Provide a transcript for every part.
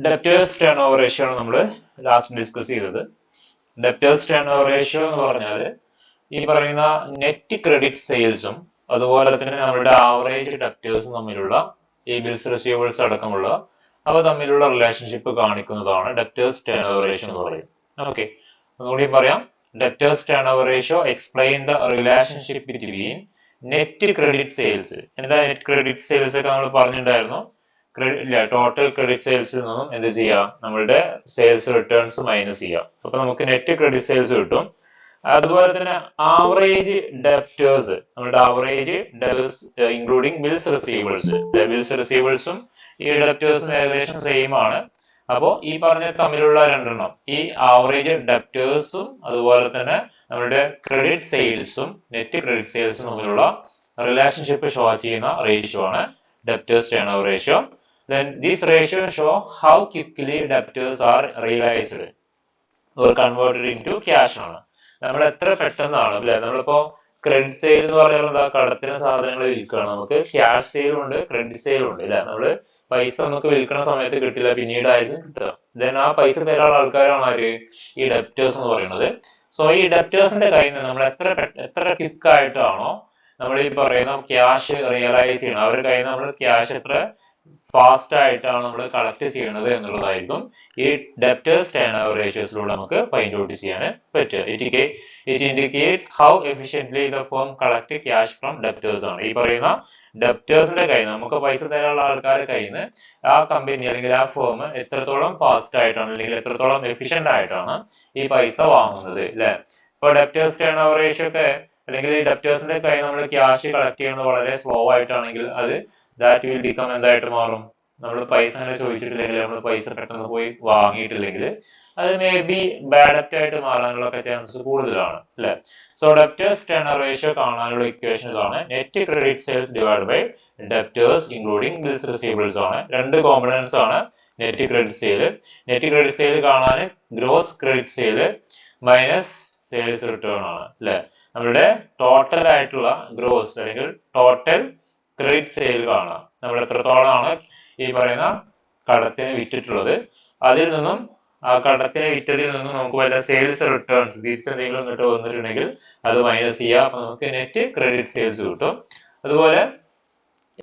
Debtors turn over ratio ആണ് നമ്മൾ last discuss ചെയ്തത്. ഡെപ്റ്റേഴ്സ് ടേൺ ഓവർ റേഷ്യോ എന്ന് പറഞ്ഞാൽ ഈ പറയുന്ന നെറ്റ് ക്രെഡിറ്റ് സെയിൽസും അതുപോലെ തന്നെ നമ്മുടെ ആവറേജ് ഡെപ്റ്റേഴ്സും തമ്മിലുള്ള ഈ ബിൽസ് റിസീവേഴ്സ് അടക്കമുള്ള അവ തമ്മിലുള്ള റിലേഷൻഷിപ്പ് കാണിക്കുന്നതാണ് ഡെപ്റ്റേഴ്സ് ടേൺ ഓവർ റേഷ്യോ എന്ന് പറയുന്നത്. ഓക്കെ, ഒന്നുകൂടി പറയാം. Debtors turn over ratio explain the relationship between net credit sales. എന്താ നെറ്റ് ക്രെഡിറ്റ് സെയിൽസ് ഒക്കെ നമ്മൾ പറഞ്ഞിട്ടുണ്ടായിരുന്നു. ടോട്ടൽ ക്രെഡിറ്റ് സെയിൽസിൽ നിന്നും എന്ത് ചെയ്യാം, നമ്മളുടെ സെയിൽസ് റിട്ടേൺസ് മൈനസ് ചെയ്യാം. അപ്പൊ നമുക്ക് നെറ്റ് ക്രെഡിറ്റ് സെയിൽസ് കിട്ടും. അതുപോലെ തന്നെ ആവറേജ് ഡെപ്റ്റേഴ്സ്, നമ്മുടെ average debtors including bills receivers. Bills റിസീവേഴ്സും ഈ ഡെപ്റ്റേഴ്സും ഏകദേശം സെയിം ആണ്. അപ്പോൾ ഈ പറഞ്ഞ തമ്മിലുള്ള രണ്ടെണ്ണം, ഈ ആവറേജ് ഡെപ്റ്റേഴ്സും അതുപോലെ തന്നെ നമ്മുടെ ക്രെഡിറ്റ് സെയിൽസും നെറ്റ് ക്രെഡിറ്റ് സെയിൽസും തമ്മിലുള്ള റിലേഷൻഷിപ്പ് ഷോ ചെയ്യുന്ന റേഷ്യോ ആണ് debtors turn over ratio. Then this ratio show how quickly debtors are realized or converted into cash ആണ്. നമ്മൾ എത്ര പെട്ടെന്നാണ് അല്ലെ, നമ്മളിപ്പോ ക്രെഡിറ്റ് സെയിൽ എന്ന് പറഞ്ഞാൽ എന്താ, കടത്തിന് സാധനങ്ങൾ വിൽക്കുകയാണ്. നമുക്ക് ക്യാഷ് സെയിലും ഉണ്ട് ക്രെഡിറ്റ് സെയിലും ഉണ്ട് അല്ലെ. നമ്മള് പൈസ നമുക്ക് വിൽക്കുന്ന സമയത്ത് കിട്ടില്ല, പിന്നീടായിരിക്കും കിട്ടുക. ദെൻ ആ പൈസ തരാനുള്ള ആൾക്കാരാണ് ആര്, ഈ ഡെപ്റ്റേഴ്സ് എന്ന് പറയുന്നത്. സോ ഈ ഡെപ്റ്റേഴ്സിന്റെ കയ്യിൽ നിന്ന് നമ്മൾ എത്ര ക്വിക്ക് ആയിട്ടാണോ നമ്മൾ ഈ പറയുന്ന ക്യാഷ് റിയലൈസ് ചെയ്യണം, അവരുടെ കയ്യിൽ നിന്ന് നമ്മൾ ക്യാഷ് എത്ര ഫാസ്റ്റ് ആയിട്ടാണ് നമ്മൾ കളക്ട് ചെയ്യുന്നത് എന്നുള്ളതായിരിക്കും ഈ ഡെപ്റ്റേഴ്സ് ടേൺ ഓവർ റേഷ്യോസിലൂടെ നമുക്ക് ഫൈൻഡ് ഔട്ട് ചെയ്യാൻ പറ്റുക. It indicates how efficiently the firm collect cash from debtors ആണ്. ഈ പറയുന്ന ഡെപ്റ്റേഴ്സിന്റെ കയ്യിൽ നിന്ന്, നമുക്ക് പൈസ തരാനുള്ള ആൾക്കാരുടെ കയ്യിൽ നിന്ന് ആ കമ്പനി അല്ലെങ്കിൽ ആ ഫേം എത്രത്തോളം ഫാസ്റ്റ് ആയിട്ടാണ് അല്ലെങ്കിൽ എത്രത്തോളം എഫിഷ്യന്റ് ആയിട്ടാണ് ഈ പൈസ വാങ്ങുന്നത് അല്ലെ. ഇപ്പൊ ഡെപ്റ്റേഴ്സ് ടേൺ ഓവർ റേഷ്യോ ഒക്കെ അല്ലെങ്കിൽ ഈ ഡെപ്റ്റേഴ്സിന്റെ കയ്യിൽ നമ്മൾ ക്യാഷ് കളക്ട് ചെയ്യുന്നത് വളരെ സ്ലോ ആയിട്ടാണെങ്കിൽ അത് ദാറ്റ് വിൽ ബിക്കം എന്തായിട്ട് മാറും, നമ്മൾ പൈസ അങ്ങനെ ചോദിച്ചിട്ടില്ലെങ്കിൽ, നമ്മൾ പൈസ പെട്ടെന്ന് പോയി വാങ്ങിയിട്ടില്ലെങ്കിൽ അത് മേ ബി ബാഡ് ഡെപ്റ്റ് ആയിട്ട് മാറാനുള്ള ചാൻസസ് കൂടുതലാണ് അല്ലെ. So debtors turn over ratio കാണാനുള്ള ഇക്വേഷൻ ഇതാണ്. Net credit sales divide by debtors including bills receivers ആണ്. രണ്ട് കോമ്പണൻസ് ആണ് net credit sale. Net credit sale കാണാൻ gross credit sale minus sales return ആണ് അല്ലെ. നമ്മുടെ ടോട്ടൽ ആയിട്ടുള്ള ഗ്രോസ് അല്ലെങ്കിൽ ടോട്ടൽ ക്രെഡിറ്റ് സെയിൽ കാണാം, നമ്മൾ എത്രത്തോളമാണ് ഈ പറയുന്ന കടത്തിന് വിറ്റിട്ടുള്ളത്. അതിൽ നിന്നും ആ കടത്തിന് വിറ്റതിൽ നിന്നും നമുക്ക് വല്ല സെയിൽസ് റിട്ടേൺസ് തിരിച്ചെന്തെങ്കിലും ഇങ്ങോട്ട് വന്നിട്ടുണ്ടെങ്കിൽ അത് മൈനസ് ചെയ്യാം. അപ്പൊ നമുക്ക് നെറ്റ് ക്രെഡിറ്റ് സെയിൽസ് കിട്ടും. അതുപോലെ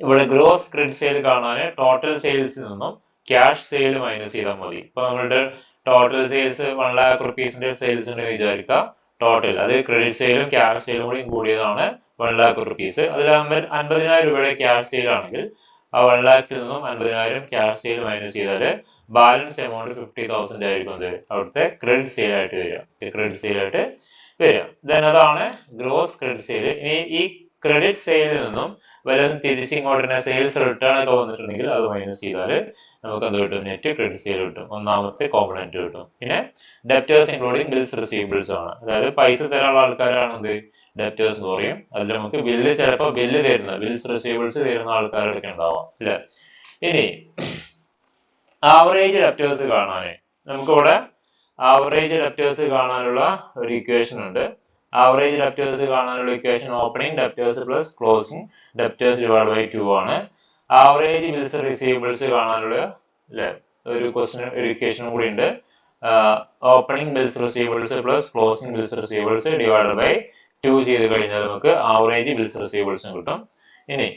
ഇവിടെ ഗ്രോസ് ക്രെഡിറ്റ് സെയിൽ കാണാൻ ടോട്ടൽ സെയിൽസിൽ നിന്നും ക്യാഷ് സെയിൽ മൈനസ് ചെയ്താൽ മതി. ഇപ്പൊ നമ്മളുടെ total sales 1 lakh rupees sales ഉണ്ടെന്ന് വിചാരിക്കുക. ടോട്ടൽ അത് ക്രെഡിറ്റ് സെയിലും ക്യാഷ് സെയിലും കൂടി കൂടിയതാണ് 1 lakh rupees. അതിൽ 50,000 രൂപയുടെ ക്യാഷ് സെയിൽ ആണെങ്കിൽ ആ 1 lakh നിന്നും 50,000 ക്യാഷ് സെയിൽ മൈനസ് ചെയ്താൽ ബാലൻസ് എമൗണ്ട് 50,000 ആയിരിക്കും അവിടുത്തെ ക്രെഡിറ്റ് സെയിൽ ആയിട്ട് വരിക. ദെൻ അതാണ് ഗ്രോസ് ക്രെഡിറ്റ് സെയിൽ. ഇനി ഈ ക്രെഡിറ്റ് സെയിലിൽ നിന്നും വല്ലതും തിരിച്ചിങ്ങോട്ട് സെയിൽസ് റിട്ടേൺ ഒക്കെ വന്നിട്ടുണ്ടെങ്കിൽ അത് മൈനസ് ചെയ്താൽ നമുക്ക് എന്ത് കിട്ടും, നെറ്റ് ക്രെഡിറ്റ് സെയിൽ കിട്ടും. ഒന്നാമത്തെ കോമ്പണന്റ് കിട്ടും. പിന്നെ ഡെപ്റ്റേഴ്സ് ഇൻക്ലൂഡിങ് ബിൽസ് റിസീവേഴ്സ് ആണ്. അതായത് പൈസ തരാനുള്ള ആൾക്കാരാണ് ഡെപ്റ്റേഴ്സ് എന്ന് പറയും. അതിൽ നമുക്ക് ചിലപ്പോൾ ബിൽസ് റിസീവേഴ്സ് തരുന്ന ആൾക്കാരൊക്കെ ഉണ്ടാവാം അല്ലെ. ഇനി ആവറേജ് ഡെപ്റ്റേഴ്സ് കാണാനേ നമുക്കിവിടെ ആവറേജ് ഡെപ്റ്റേഴ്സ് കാണാനുള്ള ഒരു ഇക്വേഷൻ ഉണ്ട്. ആവറേജ് ഡെപ്റ്റേഴ്സ് കാണാനുള്ള equation opening debtors plus closing debtors divide by 2 ആണ്. ആവറേജ് ബിൽസ് റിസീവേഴ്സ് കാണാനുള്ള അല്ലെ ഒരു ഇക്വേഷനും കൂടി ഉണ്ട്. Opening bills receivers plus closing bills receivers divide by 2 ചെയ്ത് കഴിഞ്ഞാൽ നമുക്ക് ആവറേജ് ബിൽസ് റിസീവേഴ്സും കിട്ടും. ഇനി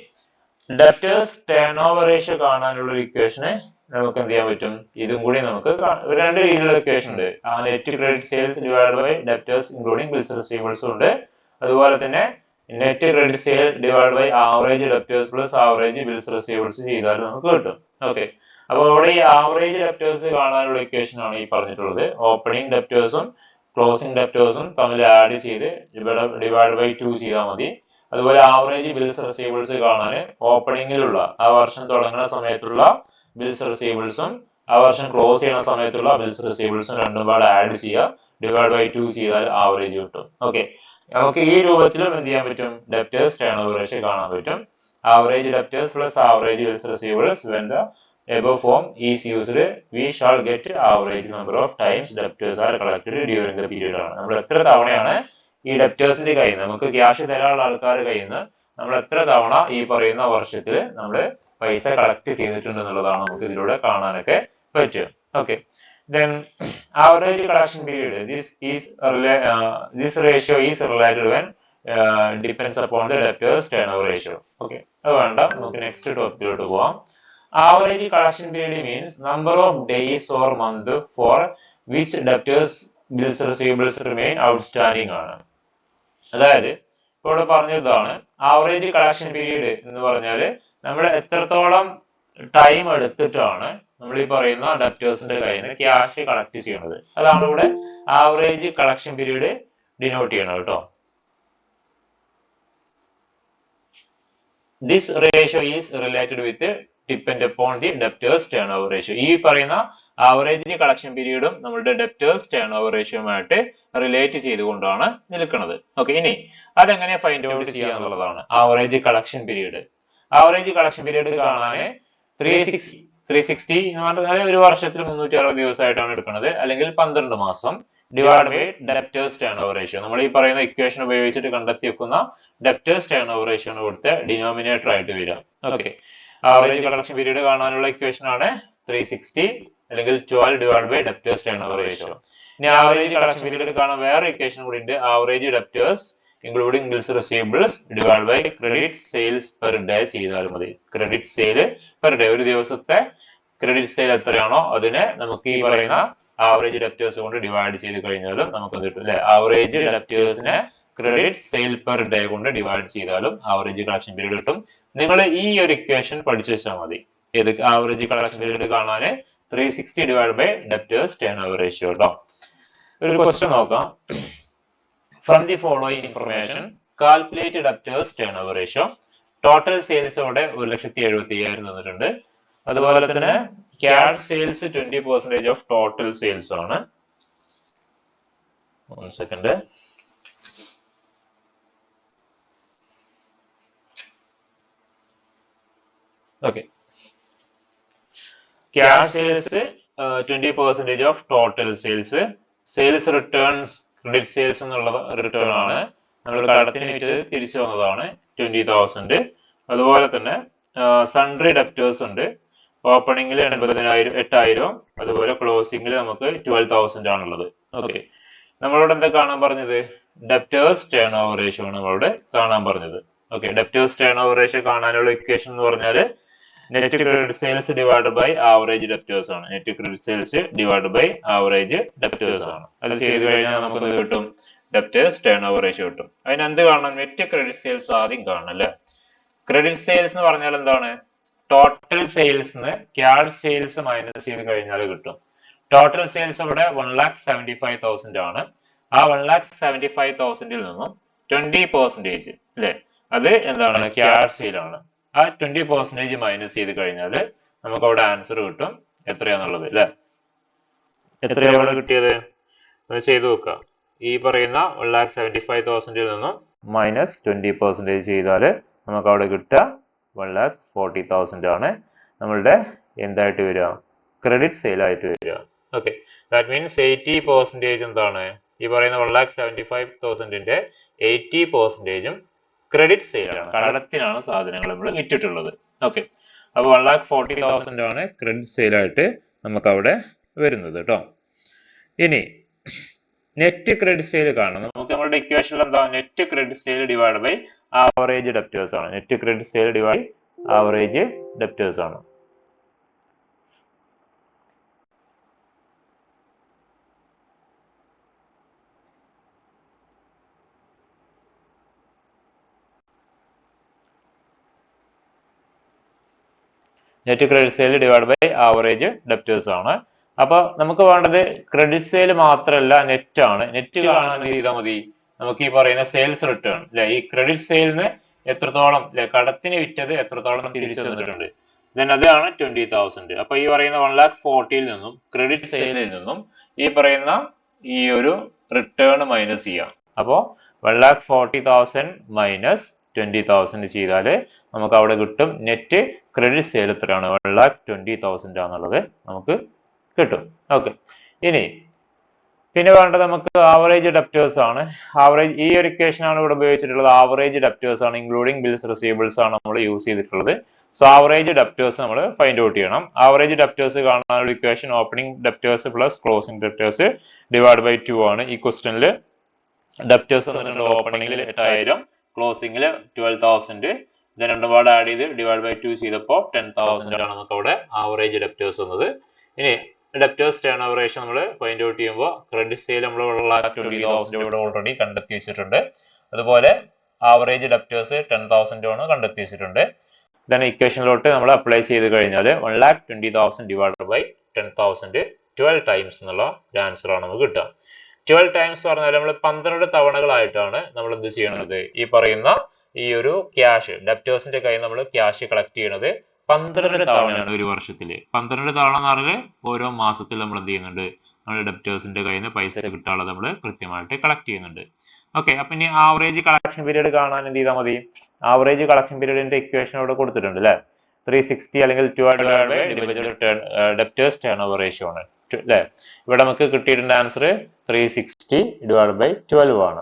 ഡെപ്റ്റേഴ്സ് ടേൺ ഓവർ റേഷ്യോ കാണാനുള്ള ഒരു ഇക്വേഷന് നമുക്ക് എന്ത് ചെയ്യാൻ പറ്റും, ഇതും കൂടി നമുക്ക് രണ്ട് രീതിയിലുള്ള ഇക്വേഷൻ ഉണ്ട്. Net credit sales divide by debtors including bills റിസീവേഴ്സും ഉണ്ട്. അതുപോലെ തന്നെ net credit sale divide by average debtors plus average bills receivers ചെയ്താൽ നമുക്ക് കിട്ടും. ഓക്കെ, അപ്പോൾ ഇവിടെ ഈ ആവറേജ് ഡെപ്റ്റേഴ്സ് കാണാനുള്ള ഇക്വേഷൻ ആണ് ഈ പറഞ്ഞിട്ടുള്ളത്. ഓപ്പണിംഗ് ഡെപ്റ്റേഴ്സും ക്ലോസിംഗ് ഡെപ്റ്റേഴ്സും തമ്മിൽ ആഡ് ചെയ്ത് ഡിവൈഡ് ബൈ 2 ചെയ്താൽ മതി. അതുപോലെ ആവറേജ് ബിൽസ് റിസീവേഴ്സ് കാണാൻ ഓപ്പണിംഗിലുള്ള ആ വർഷം തുടങ്ങുന്ന സമയത്തുള്ള ബിൽസ് റിസീവേഴ്സും ആ വർഷം ക്ലോസ് ചെയ്യുന്ന സമയത്തുള്ള ബിൽസ് റിസീവേഴ്സും രണ്ടും പാടെ ആഡ് ചെയ്യുക, ഡിവൈഡ് ബൈ 2 ചെയ്താൽ ആവറേജ് കിട്ടും. ഓക്കെ, നമുക്ക് ഈ രൂപത്തിലും എന്ത് ചെയ്യാൻ പറ്റും, ഡെപ്റ്റേഴ്സ് ടേൺ ഓവർ റേഷ്യോ കാണാൻ പറ്റും. Average debtors plus average bills receivers when the above form is used we shall get average number of times debtors are collected during the period ആണ്. നമ്മൾ എത്ര തവണയാണ് ഈ ഡെപ്റ്റേഴ്സിന്റെ കയ്യിൽ നിന്ന്, നമുക്ക് ക്യാഷ് തരാനുള്ള ആൾക്കാരുടെ കയ്യിൽ നിന്ന് നമ്മൾ എത്ര തവണ ഈ പറയുന്ന വർഷത്തിൽ നമ്മൾ പൈസ കളക്ട് ചെയ്തിട്ടുണ്ട് എന്നുള്ളതാണ് നമുക്ക് ഇതിലൂടെ കാണാനൊക്കെ പറ്റും. Okay, then average collection period, this ratio is related when depends upon the debtors turnover ratio. Okay, അത് വേണ്ട, നമുക്ക് നെക്സ്റ്റ് ടോപ്പിക്കിലോട്ട് പോവാം. Average collection period means number of days or month for which debtors bills receivables remain outstanding ആണ്. അതായത് ഇപ്പോൾ ഇവിടെ പറഞ്ഞതാണ് average collection period എന്ന് പറഞ്ഞാൽ നമ്മൾ എത്രത്തോളം ടൈം എടുത്തിട്ടാണ് നമ്മൾ ഈ പറയുന്ന ഡെപ്റ്റേഴ്സിന്റെ കയ്യിൽ നിന്ന് ക്യാഷ് കളക്ട് ചെയ്യുന്നത്. അതാണ് ഇവിടെ ആവറേജ് കളക്ഷൻ പീരീഡ് ഡിനോട്ട് ചെയ്യണത് കേട്ടോ. This ratio is related with depend upon the debtors turn over ratio. ഈ പറയുന്ന ആവറേജ് കളക്ഷൻ പീരീഡും നമ്മുടെ ഡെപ്റ്റേഴ്സ് ടേൺ ഓവർ റേഷ്യോയുമായിട്ട് റിലേറ്റ് ചെയ്തുകൊണ്ടാണ് നിൽക്കുന്നത്. ഓക്കെ, ഇനി അതെങ്ങനെ ഫൈൻഡ് ഔട്ട് ചെയ്യാന്നുള്ളതാണ് average collection period. Average collection period കാണാൻ 360 എന്ന് പറഞ്ഞാൽ ഒരു വർഷത്തിൽ 360 ദിവസമായിട്ടാണ് എടുക്കുന്നത്, അല്ലെങ്കിൽ 12 മാസം divide by debtors turn over ratio. നമ്മൾ ഈ പറയുന്ന ഇക്വേഷൻ ഉപയോഗിച്ചിട്ട് കണ്ടെത്തി വെക്കുന്ന ഡെപ്റ്റേഴ്സ് ടേൺ ഓവർ റേഷ്യോ കൊടുത്ത് ഡിനോമിനേറ്റർ ആയിട്ട് വരാം. ഓക്കെ, ആവറേജ് കളക്ഷൻ പീരീഡ് കാണാനുള്ള ഇക്വേഷൻ ആണ് 360 അല്ലെങ്കിൽ 12 divide by debtors turn over ratio. ഇനി ആവറേജ് കളക്ഷൻ പീരീഡ് കാണാൻ വേറെ ഇക്വേഷൻ കൂടി ഉണ്ട്, average debtors including bills receivables divide by credit sales per day ചെയ്താൽ മതി. ക്രെഡിറ്റ് സെയിൽ പെർ ഡേ, ഒരു ദിവസത്തെ ക്രെഡിറ്റ് സെയിൽ എത്രയാണോ അതിനെ നമുക്ക് ഈ പറയുന്ന ആവറേജ് ഡെപ്റ്റേഴ്സ് കൊണ്ട് ഡിവൈഡ് ചെയ്ത് കഴിഞ്ഞാലും നമുക്ക് കിട്ടും അല്ലെ. ആവറേജ് ഡെപ്റ്റേഴ്സിനെ ക്രെഡിറ്റ് സെയിൽ പെർ ഡേ കൊണ്ട് ഡിവൈഡ് ചെയ്താലും ആവറേജ് കളക്ഷൻ പീരീഡ് കിട്ടും. നിങ്ങൾ ഈ ഒരു ഇക്വേഷൻ പഠിച്ചു വെച്ചാൽ മതി. ഏത് ആവറേജ് കളക്ഷൻ പീരീഡ് കാണാൻ 360 divide by debtors turn over ratio കേട്ടോ. ഒരു ക്വസ്റ്റ്യൻ നോക്കാം. From the following information calculate debtors turn over ratio. Total സെയിൽസോടെ 1,70,75,000 തന്നിട്ടുണ്ട്. അതുപോലെ തന്നെ cash sales 20% of total sales ആണ്. 1 second. Okay, cash sales 20% of total sales. Sales returns credit sales എന്നുള്ള return ആണ്. നമ്മൾ കടത്തിന് വിറ്റ് തിരിച്ചു വന്നതാണ് 20,000. അതുപോലെ തന്നെ സൺട്രി ഡെപ്റ്റേഴ്സ് ഉണ്ട്. ഓപ്പണിംഗിൽ 8,000, അതുപോലെ ക്ലോസിംഗിൽ നമുക്ക് 12,000 ആണുള്ളത്. ഓക്കെ, നമ്മളോട് എന്താ കാണാൻ പറഞ്ഞത്? ഡെപ്റ്റേഴ്സ് ടേൺ ഓവർ റേഷ്യോ ആണ് നമ്മളോട് കാണാൻ പറഞ്ഞത്. Okay, debtors turn over ratio കാണാനുള്ള ഇക്വേഷൻ എന്ന് പറഞ്ഞാൽ net credit sales divide by average debtors ആണ്. Net credit sales divide by average debtors ആണ്. അത് ചെയ്ത് കഴിഞ്ഞാൽ നമുക്ക് എന്ത് കിട്ടും? ഡെപ്റ്റേഴ്സ് ടേൺ ഓവർ റേഷ്യോ കിട്ടും. അതിന് എന്ത് കാണണം? നെറ്റ് ക്രെഡിറ്റ് സെയിൽസ് ആദ്യം കാണണം അല്ലെ. ക്രെഡിറ്റ് സെയിൽസ് എന്ന് പറഞ്ഞാൽ എന്താണ്? Total sales cash sales minus ചെയ്ത് കഴിഞ്ഞാൽ കിട്ടും. ടോട്ടൽ സെയിൽസ് ഇവിടെ 1,75,000 ആണ്. ആ 1,75,000 നിന്നും 20% അല്ലെ, അത് എന്താണ്? ക്യാഷ് സെയിൽ ആണ്. ആ 20% മൈനസ് ചെയ്ത് കഴിഞ്ഞാൽ നമുക്ക് അവിടെ ആൻസർ കിട്ടും എത്രയാന്നുള്ളത് അല്ലെ. എത്രയാണ് അവിടെ കിട്ടിയത്? അത് ചെയ്തു നോക്കുക. ഈ പറയുന്ന 1,75,000 നിന്നും മൈനസ് 20% ചെയ്താൽ നമുക്ക് അവിടെ കിട്ടുക 1,40,000 ആണ്. നമ്മളുടെ എന്തായിട്ട് വരിക? ക്രെഡിറ്റ് സെയിൽ ആയിട്ട് വരിക. ഓക്കെ, ദാറ്റ് മീൻസ് 80% എന്താണ്? ഈ പറയുന്ന 1,75,000ന്റെ 80% ക്രെഡിറ്റ് സെയിൽ ആണ്. കടത്തിനാണ് സാധനങ്ങൾ നമ്മൾ വിറ്റിട്ടുള്ളത്. ഓക്കെ, അപ്പൊ 1,40,000 ആണ് ക്രെഡിറ്റ് സെയിൽ ആയിട്ട് നമുക്ക് അവിടെ വരുന്നത് കേട്ടോ. ഇനി നെറ്റ് ക്രെഡിറ്റ് സെയിൽ കാണാം. നമുക്ക് നമ്മുടെ ഇക്വേഷനിൽ എന്താ? Net credit sale divide by average debtors ആണ്. Net credit sale divide average debtors ആണ്. Net credit sale divide by average debtors ആണ്. അപ്പൊ നമുക്ക് വേണ്ടത് ക്രെഡിറ്റ് സെയിൽ മാത്രമല്ല, നെറ്റ് ആണ്. നെറ്റ് കാണാൻ ചെയ്താൽ മതി. നമുക്ക് ഈ പറയുന്ന സെയിൽസ് റിട്ടേൺ അല്ലെ, ഈ ക്രെഡിറ്റ് സെയിലിന് എത്രത്തോളം അല്ലെ കടത്തിന് വിറ്റത് എത്രത്തോളം തിരിച്ചു തന്നിട്ടുണ്ട്, ദെൻ അതാണ് 20,000. അപ്പൊ ഈ പറയുന്ന 1,40,000 നിന്നും ക്രെഡിറ്റ് സെയിലിൽ നിന്നും ഈ പറയുന്ന ഈ ഒരു റിട്ടേൺ മൈനസ് ചെയ്യാം. അപ്പോ 1,40,000 മൈനസ് 20,000 ചെയ്താൽ നമുക്ക് അവിടെ കിട്ടും നെറ്റ് ക്രെഡിറ്റ് സെയിൽ എത്രയാണ്? 1,20,000 ആണെന്നുള്ളത് നമുക്ക് കിട്ടും. ഓക്കെ, ഇനി പിന്നെ വേണ്ടത് നമുക്ക് ആവറേജ് ഡെപ്റ്റേഴ്സ് ആണ്. ആവറേജ് ഈ ഒരു ഇക്വേഷൻ ആണ് ഇവിടെ ഉപയോഗിച്ചിട്ടുള്ളത്. ആവറേജ് ഡെപ്റ്റേഴ്സ് ആണ്, ഇൻക്ലൂഡിംഗ് ബിൽസ് റിസീവബിൾസ് ആണ് നമ്മൾ യൂസ് ചെയ്തിട്ടുള്ളത്. സോ ആവറേജ് ഡെപ്റ്റേഴ്സ് നമ്മൾ ഫൈൻഡ് ഔട്ട് ചെയ്യണം. ആവറേജ് ഡെപ്റ്റേഴ്സ് കാണാനുള്ള equation opening debtors plus closing debtors divide by 2 ആണ്. ഈ ക്വസ്റ്റനിൽ ഡെപ്റ്റേഴ്സ് വന്നിട്ടുണ്ട് ഓപ്പണിംഗിൽ 8000, ക്ലോസിംഗിൽ 12,000. ഇത് രണ്ടും പാടെ ആഡ് ചെയ്ത് ഡിവൈഡ് ബൈ 2 ചെയ്തപ്പോൾ 10,000 ആണ് നമുക്ക് അവിടെ ആവറേജ് ഡെപ്റ്റേഴ്സ് വന്നത്. ഇനി ഡെപ്റ്റേഴ്സ് ടേൺ ഓവർ റേഷ്യോ നമ്മൾ ഫൈൻഡ് ഔട്ട് ചെയ്യുമ്പോൾ ക്രെഡിറ്റ് സെയിൽ നമ്മൾ 20,000 ഇവിടെ ഓൾറെഡി കണ്ടെത്തി വെച്ചിട്ടുണ്ട്. അതുപോലെ ആവറേജ് ഡെപ്റ്റേഴ്സ് 10,000 ആണ് കണ്ടെത്തി വെച്ചിട്ടുണ്ട്. ദെൻ ഇക്വേഷനിലോട്ട് നമ്മൾ അപ്ലൈ ചെയ്ത് കഴിഞ്ഞാൽ 1,20,000 ഡിവൈഡ് ബൈ 10,000 12 ടൈംസ് എന്നുള്ള ഒരു ആൻസർ ആണ് നമുക്ക് കിട്ടുക. 12 ടൈംസ് പറഞ്ഞാൽ നമ്മൾ 12 തവണകളായിട്ടാണ് നമ്മൾ എന്ത് ചെയ്യണത്, ഈ പറയുന്ന ഈ ഒരു ക്യാഷ് ഡെപ്റ്റേഴ്സിന്റെ കയ്യിൽ നമ്മൾ ക്യാഷ് കളക്ട് ചെയ്യണത് 12 തവണയാണ് ഒരു വർഷത്തില്. 12 തവണ എന്ന് പറഞ്ഞാൽ ഓരോ മാസത്തിൽ നമ്മൾ എന്ത് ചെയ്യുന്നുണ്ട്, നമ്മുടെ ഡെപ്റ്റേഴ്സിന്റെ കയ്യിൽ നിന്ന് പൈസ കിട്ടാനുള്ളത് നമ്മൾ കൃത്യമായിട്ട് കളക്ട് ചെയ്യുന്നുണ്ട്. ഓക്കെ, അപ്പൊ ഇനി ആവറേജ് കളക്ഷൻ പീരീഡ് കാണാൻ എന്ത് ചെയ്താൽ മതി, ആവറേജ് കളക്ഷൻ പീരീഡിന്റെ ഇക്വേഷൻ ഇവിടെ കൊടുത്തിട്ടുണ്ട് അല്ലെ. 360 അല്ലെങ്കിൽ 12 ഡെപ്റ്റേഴ്സ് ടേൺ ഓവർ റേഷ്യോ ആണ് അല്ലെ. ഇവിടെ നമുക്ക് കിട്ടിയിട്ടുണ്ട് ആൻസർ 360 ഡിവൈഡ് ബൈ 12 ആണ്.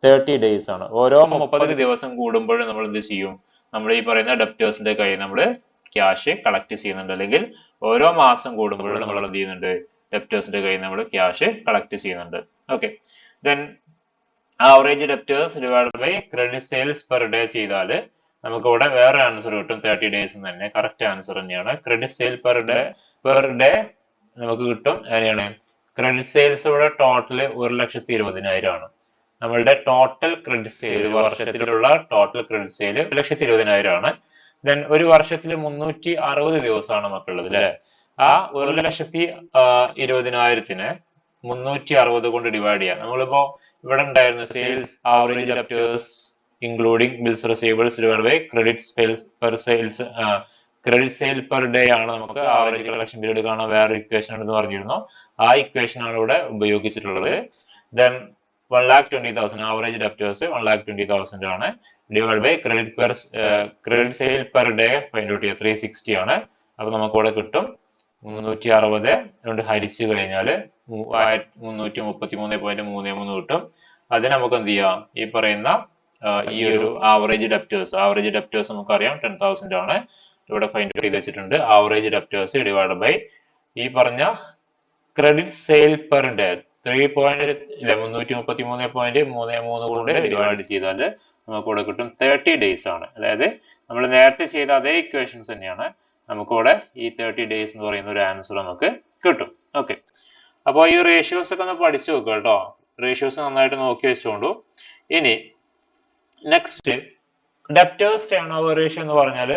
30 ഡേയ്സ് ആണ്. ഓരോ 30 ദിവസം കൂടുമ്പോഴും നമ്മൾ എന്ത് ചെയ്യും, നമ്മൾ ഈ പറയുന്ന ഡെപ്റ്റേഴ്സിന്റെ കയ്യിൽ നമ്മൾ ക്യാഷ് കളക്ട് ചെയ്യുന്നുണ്ട്, അല്ലെങ്കിൽ ഓരോ മാസം കൂടുമ്പോഴും നമ്മൾ എന്ത് ചെയ്യുന്നുണ്ട്, ഡെപ്റ്റേഴ്സിന്റെ കയ്യിൽ നമ്മൾ ക്യാഷ് കളക്ട് ചെയ്യുന്നുണ്ട്. Okay, then average debtors divide by credit sales per day ചെയ്താൽ നമുക്ക് ഇവിടെ വേറെ ആൻസർ കിട്ടും. 30 ഡേയ്സ് തന്നെ കറക്റ്റ് ആൻസർ തന്നെയാണ്. ക്രെഡിറ്റ് സെയിൽ പെർ ഡേ നമുക്ക് കിട്ടും. എങ്ങനെയാണ്, ക്രെഡിറ്റ് സെയിൽസ് ഇവിടെ ടോട്ടൽ 1,20,000 ആണ്. നമ്മളുടെ ടോട്ടൽ ക്രെഡിറ്റ് സെയിൽ, വർഷത്തിലുള്ള ടോട്ടൽ ക്രെഡിറ്റ് സെയിൽ 1,20,000 ആണ്. ദെൻ ഒരു വർഷത്തിൽ 360 ദിവസമാണ് നമുക്കുള്ളത് അല്ലെ. ആ 1,20,000 360 കൊണ്ട് ഡിവൈഡ് ചെയ്യാം. നമ്മളിപ്പോ ഇവിടെ ഉണ്ടായിരുന്നു sales average debtors including bills receivables divide by credit sales per sales, credit sale per day ആണ് നമുക്ക് ആവറേജ് കളക്ഷൻ പീരീഡ് കാണാൻ വേറെ ഇക്വേഷൻ ഉണ്ടെന്ന് പറഞ്ഞിരുന്നു. ആ ഇക്വേഷൻ ആണ് ഇവിടെ ഉപയോഗിച്ചിട്ടുള്ളത്. ദെൻ 1,20,000 ആവറേജ് ഡെപ്റ്റേഴ്സ് 1,20,000 ആണ് divide by credit sale per day find out ചെയ്യുക 360 ആണ്. അപ്പൊ നമുക്ക് ഇവിടെ കിട്ടും 360 കൊണ്ട് ഹരിച്ചു കഴിഞ്ഞാൽ 333.33 കിട്ടും. അതിന് നമുക്ക് എന്ത് ചെയ്യാം, ഈ പറയുന്ന ഈ ഒരു ആവറേജ് ഡെപ്റ്റേഴ്സ് നമുക്കറിയാം 10,000 ആണ്. ഇവിടെ ഫൈൻഡ് ഔട്ട് ചെയ്ത് വെച്ചിട്ടുണ്ട്. ആവറേജ് ഡെപ്റ്റേഴ്സ് ഡിവൈഡ് ബൈ ഈ പറഞ്ഞ ക്രെഡിറ്റ് സെയിൽ പെർ ഡേ 333.33 കൊണ്ട് ഡിവൈഡ് ചെയ്താൽ നമുക്ക് ഇവിടെ കിട്ടും 30 ഡേയ്സ് ആണ്. അതായത് നമ്മൾ നേരത്തെ ചെയ്ത അതേ ഇക്വേഷൻസ് തന്നെയാണ്. നമുക്കിവിടെ ഈ 30 ഡേയ്സ് എന്ന് പറയുന്ന ഒരു ആൻസർ നമുക്ക് കിട്ടും. ഓക്കെ, അപ്പോൾ ഈ റേഷ്യോസ് ഒക്കെ ഒന്ന് പഠിച്ചു നോക്കുക കേട്ടോ. റേഷ്യോസ് നന്നായിട്ട് നോക്കി വെച്ചോണ്ടു. ഇനി next debtors turn over ratio എന്ന് പറഞ്ഞാൽ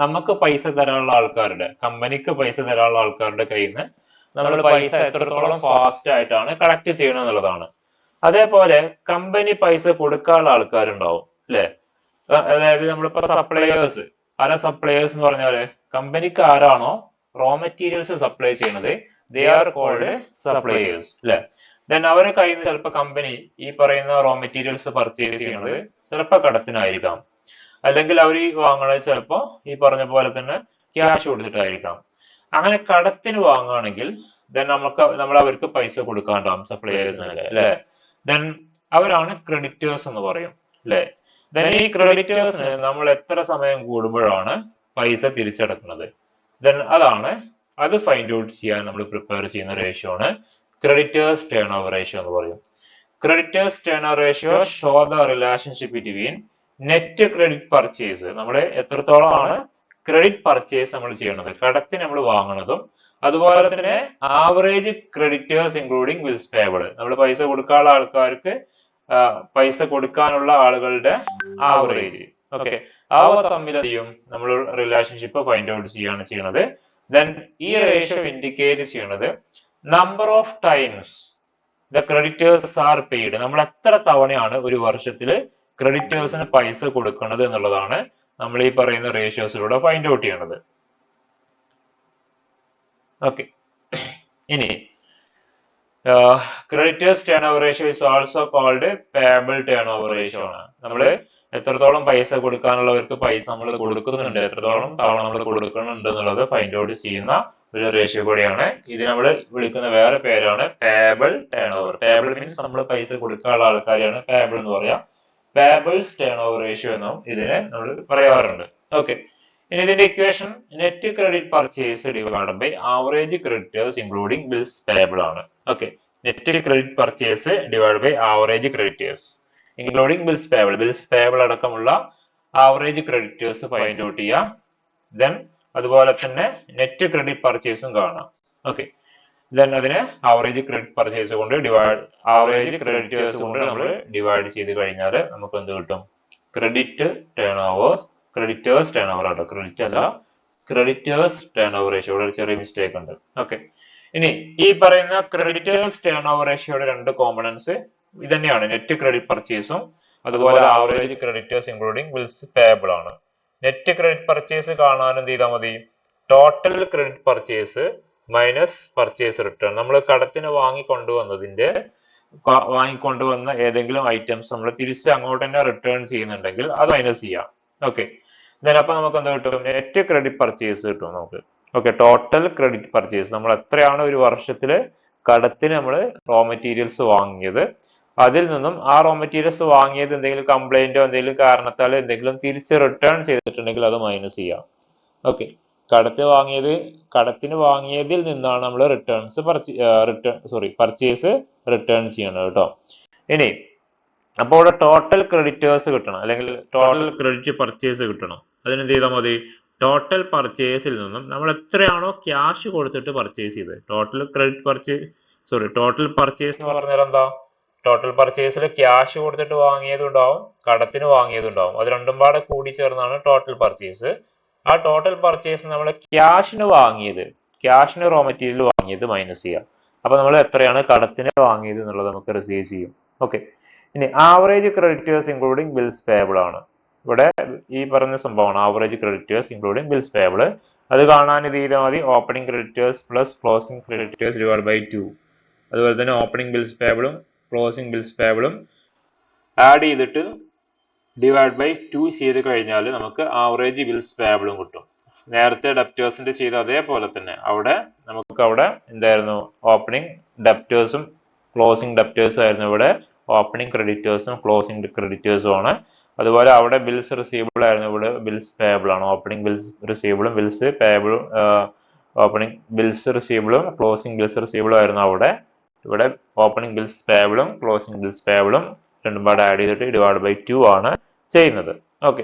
നമുക്ക് പൈസ തരാനുള്ള ആൾക്കാരുടെ, കമ്പനിക്ക് പൈസ തരാനുള്ള ആൾക്കാരുടെ കയ്യിൽ നിന്ന് നമ്മൾ പൈസ എത്രത്തോളം ഫാസ്റ്റ് ആയിട്ടാണ് കളക്ട് ചെയ്യണം എന്നുള്ളതാണ്. അതേപോലെ കമ്പനി പൈസ കൊടുക്കാനുള്ള ആൾക്കാരുണ്ടാവും അല്ലെ. അതായത് നമ്മളിപ്പോ സപ്ലയേഴ്സ്, പല സപ്ലയേഴ്സ് എന്ന് പറഞ്ഞാല് കമ്പനിക്ക് ആരാണോ റോ മെറ്റീരിയൽസ് സപ്ലൈ ചെയ്യുന്നത് ദേ ആർ കോൾഡ് സപ്ലയേഴ്സ് അല്ലെ. ദെൻ അവരെ കയ്യിൽ നിന്ന് ചിലപ്പോൾ കമ്പനി ഈ പറയുന്ന റോ മെറ്റീരിയൽസ് പർച്ചേസ് ചെയ്യുന്നത് ചിലപ്പോൾ കടത്തിനായിരിക്കാം, അല്ലെങ്കിൽ അവർ വാങ്ങുന്നത് ചിലപ്പോൾ ഈ പറഞ്ഞ പോലെ തന്നെ ക്യാഷ് കൊടുത്തിട്ടായിരിക്കാം. അങ്ങനെ കടത്തിന് വാങ്ങുകയാണെങ്കിൽ ദെൻ നമ്മൾ അവർക്ക് പൈസ കൊടുക്കാണ്ടാവും സപ്ലയേഴ്സിന് അല്ലെ. ദെൻ അവരാണ് ക്രെഡിറ്റേഴ്സ് എന്ന് പറയും അല്ലെ. ദെൻ ഈ ക്രെഡിറ്റേഴ്സിന് നമ്മൾ എത്ര സമയം കൂടുമ്പോഴാണ് പൈസ തിരിച്ചടക്കുന്നത്, ദെൻ അത് ഫൈൻഡ് ഔട്ട് ചെയ്യാൻ നമ്മൾ പ്രിപ്പയർ ചെയ്യുന്ന റേഷ്യോ ആണ് ക്രെഡിറ്റേഴ്സ് ടേൺ ഓവർ റേഷ്യോ എന്ന് പറയും. Creditors turn over ratio show the relationship between net credit purchase, നമ്മൾ എത്രത്തോളമാണ് ക്രെഡിറ്റ് പർച്ചേസ് നമ്മൾ ചെയ്യണത്, കടത്തിന് നമ്മൾ വാങ്ങണതും, അതുപോലെ തന്നെ average creditors including bills payable, നമ്മൾ പൈസ കൊടുക്കാനുള്ള ആൾക്കാർക്ക് പൈസ കൊടുക്കാനുള്ള ആളുകളുടെ ആവറേജ്. ഓക്കെ, അവ തമ്മിൽ ചെയ്യും നമ്മൾ റിലേഷൻഷിപ്പ് ഫൈൻഡ് ഔട്ട് ചെയ്യാണ് ചെയ്യണത്. ദെൻ ഈ റേഷ്യോ ഇൻഡിക്കേറ്റ് ചെയ്യണത് number of times the creditors are paid, നമ്മൾ എത്ര തവണയാണ് ഒരു വർഷത്തില് ക്രെഡിറ്റേഴ്സിന് പൈസ കൊടുക്കുന്നത് എന്നുള്ളതാണ് നമ്മൾ ഈ പറയുന്ന റേഷ്യോസിലൂടെ ഫൈൻഡ് ഔട്ട് ചെയ്യണത്. ഓക്കെ, ഇനി creditors turn over ratio is also called payable turn over ratio ആണ്. നമ്മൾ എത്രത്തോളം പൈസ കൊടുക്കാനുള്ളവർക്ക് പൈസ നമ്മൾ കൊടുക്കുന്നുണ്ട്, എത്രത്തോളം തവണ നമ്മൾ കൊടുക്കുന്നുണ്ട് എന്നുള്ളത് ഫൈൻഡ് ഔട്ട് ചെയ്യുന്ന ഒരു റേഷ്യോ കൂടിയാണ്. ഇത് നമ്മൾ വിളിക്കുന്ന വേറെ പേരാണ് payable turn over. Payable means നമ്മൾ പൈസ കൊടുക്കാനുള്ള ആൾക്കാരെയാണ് പേബിൾ എന്ന് പറയാം. പേബിൾസ് ടേൺ ഓവർ റേഷ്യോ എന്നും ഇതിനെ നമ്മൾ പറയാറുണ്ട്. ഓക്കെ, ഇനി ഇതിന്റെ equation net credit purchase divided by average creditors including bills payable ആണ്. Okay, net credit purchase divide by average creditors including bills payable. Bills payable അടക്കമുള്ള ആവറേജ് ക്രെഡിറ്റേഴ്സ് ഫൈൻഡ് ഔട്ട് ചെയ്യാം. Then അതുപോലെ തന്നെ നെറ്റ് ക്രെഡിറ്റ് പർച്ചേസും കാണാം. Okay, then അതിനെ average credit purchase കൊണ്ട് average creditors കൊണ്ട് നമ്മൾ ഡിവൈഡ് ചെയ്ത് കഴിഞ്ഞാൽ നമുക്ക് എന്ത് കിട്ടും? Creditors turn over auto, credit അല്ല, ക്രെഡിറ്റേഴ്സ് ടേൺ ഓവർ റേഷ്യോ. ഇവിടെ ചെറിയ മിസ്റ്റേക്ക് ഉണ്ട്. ഓക്കെ, ഇനി ഈ പറയുന്ന ക്രെഡിറ്റേഴ്സ് ടേൺ ഓവർ റേഷ്യോയുടെ രണ്ട് കോമ്പണൻസ് ഇത് തന്നെയാണ്, നെറ്റ് ക്രെഡിറ്റ് പർച്ചേസും അതുപോലെ average creditors including bills payable ആണ്. നെറ്റ് ക്രെഡിറ്റ് പർച്ചേസ് കാണാൻ എന്ത് ചെയ്താൽ മതി? Total credit purchase minus purchase return. നമ്മൾ കടത്തിന് വാങ്ങിക്കൊണ്ടുവന്ന ഏതെങ്കിലും ഐറ്റംസ് നമ്മൾ തിരിച്ച് അങ്ങോട്ട് തന്നെ റിട്ടേൺ ചെയ്യുന്നുണ്ടെങ്കിൽ അത് മൈനസ് ചെയ്യാം. ഓക്കെ, അപ്പൊ നമുക്ക് എന്താ കിട്ടും? നെറ്റ് ക്രെഡിറ്റ് പർച്ചേസ് കിട്ടും നമുക്ക്. ഓക്കെ, ടോട്ടൽ ക്രെഡിറ്റ് പർച്ചേസ് നമ്മൾ എത്രയാണ് ഒരു വർഷത്തില് കടത്തിന് നമ്മൾ റോ മെറ്റീരിയൽസ് വാങ്ങിയത്, അതിൽ നിന്നും ആ റോ മെറ്റീരിയൽസ് വാങ്ങിയത് എന്തെങ്കിലും കംപ്ലൈന്റോ എന്തെങ്കിലും കാരണത്താൽ എന്തെങ്കിലും തിരിച്ച് റിട്ടേൺ ചെയ്തിട്ടുണ്ടെങ്കിൽ അത് മൈനസ് ചെയ്യാം. ഓക്കെ, കടത്തിന് വാങ്ങിയതിൽ നിന്നാണ് നമ്മൾ പർച്ചേസ് റിട്ടേൺ ചെയ്യണം കേട്ടോ. ഇനി അപ്പോൾ ഇവിടെ ടോട്ടൽ ക്രെഡിറ്റേഴ്സ് കിട്ടണം, അല്ലെങ്കിൽ ടോട്ടൽ ക്രെഡിറ്റ് പർച്ചേസ് കിട്ടണം. അതിനെന്ത് ചെയ്താൽ മതി? ടോട്ടൽ പർച്ചേസിൽ നിന്നും നമ്മൾ എത്രയാണോ ക്യാഷ് കൊടുത്തിട്ട് പർച്ചേസ് ചെയ്തത്, ടോട്ടൽ പർച്ചേസ് എന്ന് പറഞ്ഞാൽ എന്താ? ടോട്ടൽ പർച്ചേസിൽ ക്യാഷ് കൊടുത്തിട്ട് വാങ്ങിയതുണ്ടാവും, കടത്തിന് വാങ്ങിയതുണ്ടാവും. അത് രണ്ടും പാടെ കൂടി ചേർന്നാണ് ടോട്ടൽ പർച്ചേസ്. ആ ടോട്ടൽ പർച്ചേസ് നമ്മൾ ക്യാഷിന് റോ മെറ്റീരിയൽ വാങ്ങിയത് മൈനസ് ചെയ്യാം. അപ്പൊ നമ്മൾ എത്രയാണ് കടത്തിന് വാങ്ങിയത് എന്നുള്ളത് നമുക്ക് റിസീവ് ചെയ്യും. ഓക്കെ, ഇനി average creditors including bills payable ആണ്. ഇവിടെ ഈ പറഞ്ഞ സംഭവമാണ് average creditors including bills payable. അത് കാണാൻ ഇത് ചെയ്താൽ മതി opening creditors plus closing creditors divide by 2. അതുപോലെ തന്നെ ഓപ്പണിംഗ് ബിൽസ് പേബിളും ക്ലോസിംഗ് ബിൽസ് പേബിളും ആഡ് ചെയ്തിട്ട് ഡിവൈഡ് ബൈ 2 ചെയ്ത് കഴിഞ്ഞാൽ നമുക്ക് ആവറേജ് ബിൽസ് പേബിളും കിട്ടും. നേരത്തെ ഡെപ്റ്റേഴ്സിന്റെ ചെയ്ത അതേപോലെ തന്നെ അവിടെ എന്തായിരുന്നു? ഓപ്പണിംഗ് ഡെപ്റ്റേഴ്സും ക്ലോസിംഗ് ഡെപ്റ്റേഴ്സും ആയിരുന്നു. ഇവിടെ ഓപ്പണിംഗ് ക്രെഡിറ്റേഴ്സും ക്ലോസിംഗ് ക്രെഡിറ്റേഴ്സും ആണ്. അതുപോലെ അവിടെ ബിൽസ് റിസീവബിൾ ആയിരുന്നു, ഇവിടെ ബിൽസ് പേബിൾ ആണ്. ഓപ്പണിംഗ് ബിൽസ് റിസീവബിളും ബിൽസ് പേബിളും ഓപ്പണിംഗ് ബിൽസ് റിസീവബിളും ക്ലോസിംഗ് ബിൽസ് റിസീവബിളും ആയിരുന്നു അവിടെ. ഇവിടെ ഓപ്പണിംഗ് ബിൽസ് പേബിളും ക്ലോസിംഗ് ബിൽസ് പേബിളും രണ്ടും പാടെ ആഡ് ചെയ്തിട്ട് ഡിവൈഡ് ബൈ 2 ആണ് ചെയ്യുന്നത്. ഓക്കെ,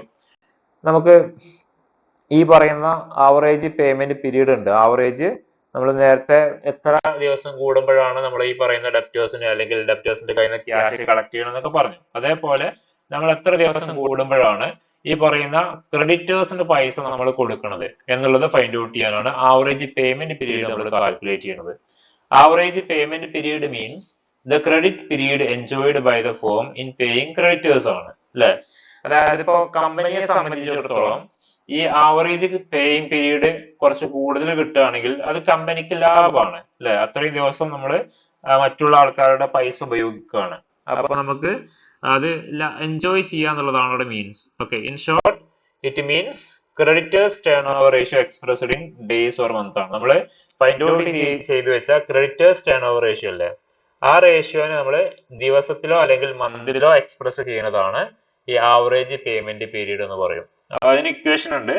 നമുക്ക് ഈ പറയുന്ന ആവറേജ് പേയ്മെന്റ് പീരീഡ് ഉണ്ട്. ആവറേജ് നമ്മൾ നേരത്തെ എത്ര ദിവസം കൂടുമ്പോഴാണ് നമ്മൾ ഈ പറയുന്ന ഡെപ്റ്റേഴ്സിന് അല്ലെങ്കിൽ ഡെപ്റ്റേഴ്സിന്റെ കയ്യിൽ നിന്ന് ക്യാഷ് കളക്ട് ചെയ്യണം എന്നൊക്കെ പറഞ്ഞു. അതേപോലെ നമ്മൾ എത്ര ദിവസം കൂടുമ്പോഴാണ് ഈ പറയുന്ന ക്രെഡിറ്റേഴ്സിന്റെ പൈസ നമ്മൾ കൊടുക്കുന്നത് എന്നുള്ളത് ഫൈൻഡ് ഔട്ട് ചെയ്യാനാണ് ആവറേജ് പേയ്മെന്റ് പീരീഡ് നമ്മൾ കാൽക്കുലേറ്റ് ചെയ്യുന്നത്. Average payment period means the credit period enjoyed by the firm in paying creditors ആണ്, അല്ലെ? അതായത് ഇപ്പോ കമ്പനിയെ സംബന്ധിച്ചിടത്തോളം ഈ ആവറേജ് പേയിങ് പീരീഡ് കുറച്ച് കൂടുതൽ കിട്ടുകയാണെങ്കിൽ അത് കമ്പനിക്ക് ലാഭമാണ്, അല്ലെ? അത്രയും ദിവസം നമ്മൾ മറ്റുള്ള ആൾക്കാരുടെ പൈസ ഉപയോഗിക്കുകയാണ്. അപ്പൊ നമുക്ക് അത് എൻജോയ് ചെയ്യാന്നുള്ളതാണ് അവിടെ means. Okay, in short it means creditors turn over ratio expressed in days or month ആണ്. നമ്മൾ ഫൈൻഡ് ഔട്ട് ചെയ്ത് വെച്ച ക്രെഡിറ്റേഴ്സ് ടേൺ ഓവർ റേഷ്യോ അല്ലേ, ആ റേഷ്യോനെ നമ്മൾ ദിവസത്തിലോ അല്ലെങ്കിൽ മന്തിലോ എക്സ്പ്രസ് ചെയ്യുന്നതാണ് ഈ ആവറേജ് പേയ്മെന്റ് പീരീഡ് എന്ന് പറയും. അതിന് ഇക്വേഷൻ ഉണ്ട്.